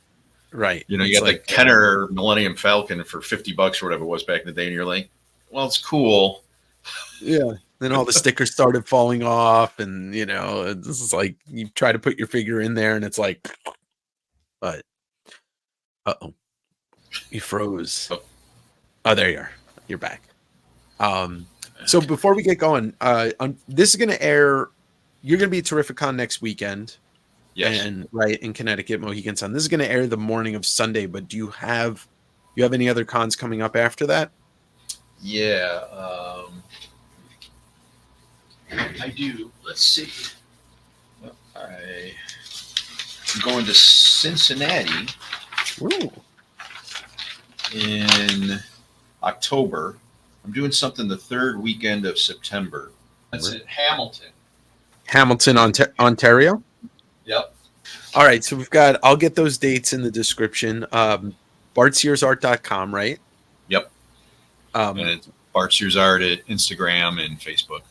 right. You It's got the like, Kenner Millennium Falcon for $50 or whatever it was back in the day, and you're like, well, it's cool. yeah. Then all the stickers started falling off, and this is like you try to put your figure in there, and it's like, but oh, you froze. Oh, Oh, there you are. You're back. So before we get going, this is going to air. You're going to be at Terrificon next weekend, yes. and right in Connecticut, Mohegan Sun. This is going to air the morning of Sunday. But do you have any other cons coming up after that? Yeah. I do. Let's see. I'm going to Cincinnati Ooh. in October. I'm doing something the third weekend of September. That's in Hamilton, Ontario. Yep. All right, so I'll get those dates in the description. BartSearsArt.com, right? Yep. And it's Bart Sears Art at Instagram and Facebook.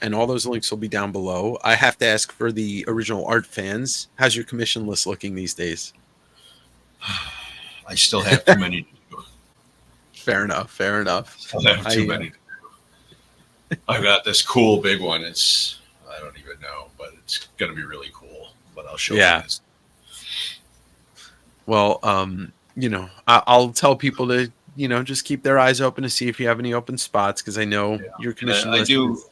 And all those links will be down below. I have to ask for the original art fans, how's your commission list looking these days? I still have too many to do. Fair enough. Fair enough. Still have too many to do. I've got this cool big one. I don't even know, but it's going to be really cool. But I'll show you this. Well, I'll tell people to, just keep their eyes open to see if you have any open spots, because I know your commission list. I do,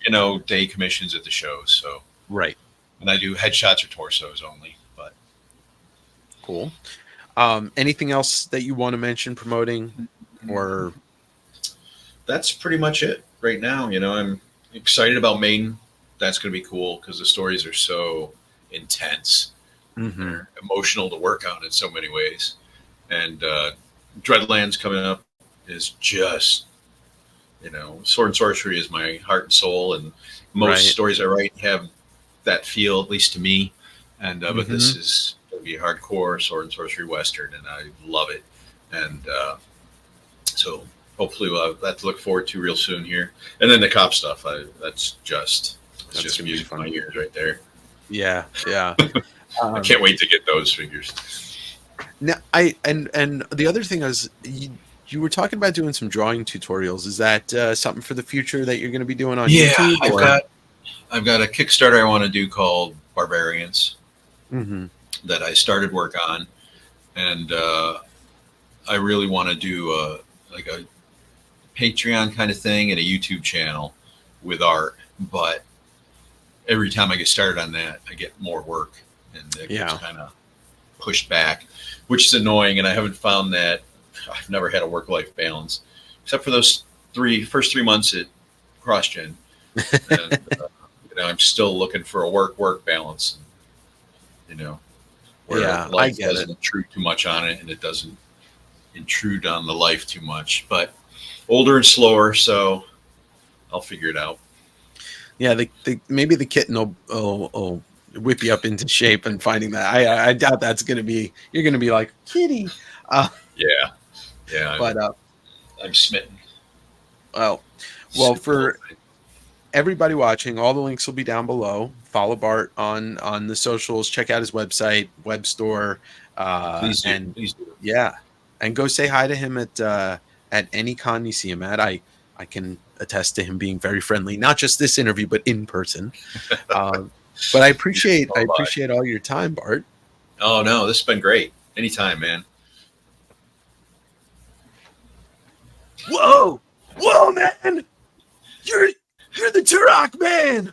day commissions at the shows. So right. And I do headshots or torsos only. But cool. Anything else that you want to mention promoting, or? That's pretty much it right now. I'm excited about Maine. That's going to be cool because the stories are so intense. Mm-hmm. They're emotional to work on in so many ways. And Dreadlands coming up is just, Sword and Sorcery is my heart and soul. And most stories I write have that feel, at least to me. And but this is going to be a hardcore Sword and Sorcery Western, and I love it. And so hopefully we'll have that to look forward to real soon here. And then the C.O.P.S stuff, that's just music to my ears right there. Yeah, yeah. I can't wait to get those figures. Now, and the other thing is, you were talking about doing some drawing tutorials. Is that something for the future that you're going to be doing on YouTube? I've got a Kickstarter I want to do called Barbarians that I started work on, and I really want to do a Patreon kind of thing and a YouTube channel with art. But every time I get started on that, I get more work, and it gets kind of pushed back, which is annoying. And I haven't found that. I've never had a work-life balance, except for those first 3 months at CrossGen. And, I'm still looking for a work balance. where Yeah, I life get doesn't it. intrude too much on it and it doesn't intrude on the life too much. But older and slower, so I'll figure it out. Yeah, maybe the kitten will whip you up into shape and finding that. I doubt that's gonna be. You're gonna be like kitty. Uh, Yeah, yeah, but I'm smitten. well, well Smitten little for thing. everybody watching, all the links will be down below. Follow Bart on the socials. Check out his website, web store, Please do, and please do. yeah, and go say hi to him at any con you see him at. I can attest to him being very friendly, not just this interview, but in person. Uh, but I Oh, bye. appreciate all your time, Bart. Oh no, this has been great. Anytime, man. Whoa, whoa, man! You're you're the Turok man.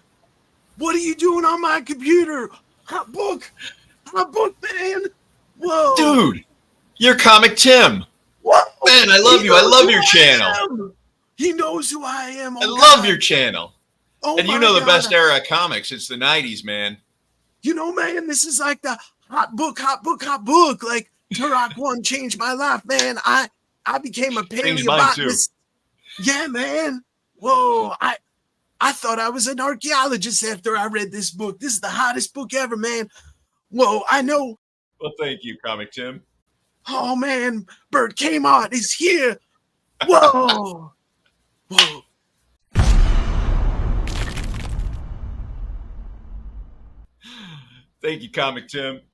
What are you doing on my computer? Hot book, man. Whoa, Dude, you're Comic Tim. whoa! Man, I He love you. I knows love who your channel. I am. He knows who I am. I Oh love God. your channel. Oh And you my know the God. best era of comics. It's the 90s, man. You know, man, this is like the hot book, hot book, hot book. Like Turok one changed my life, man. I became a Changed mine too. paleobotanist. Yeah, man. Whoa, I thought I was an archaeologist after I read this book. This is the hottest book ever, man. Whoa, I know. Well, thank you, Comic Tim. Oh man, Bert Kmart is here. Whoa, whoa. Thank you, Comic Tim.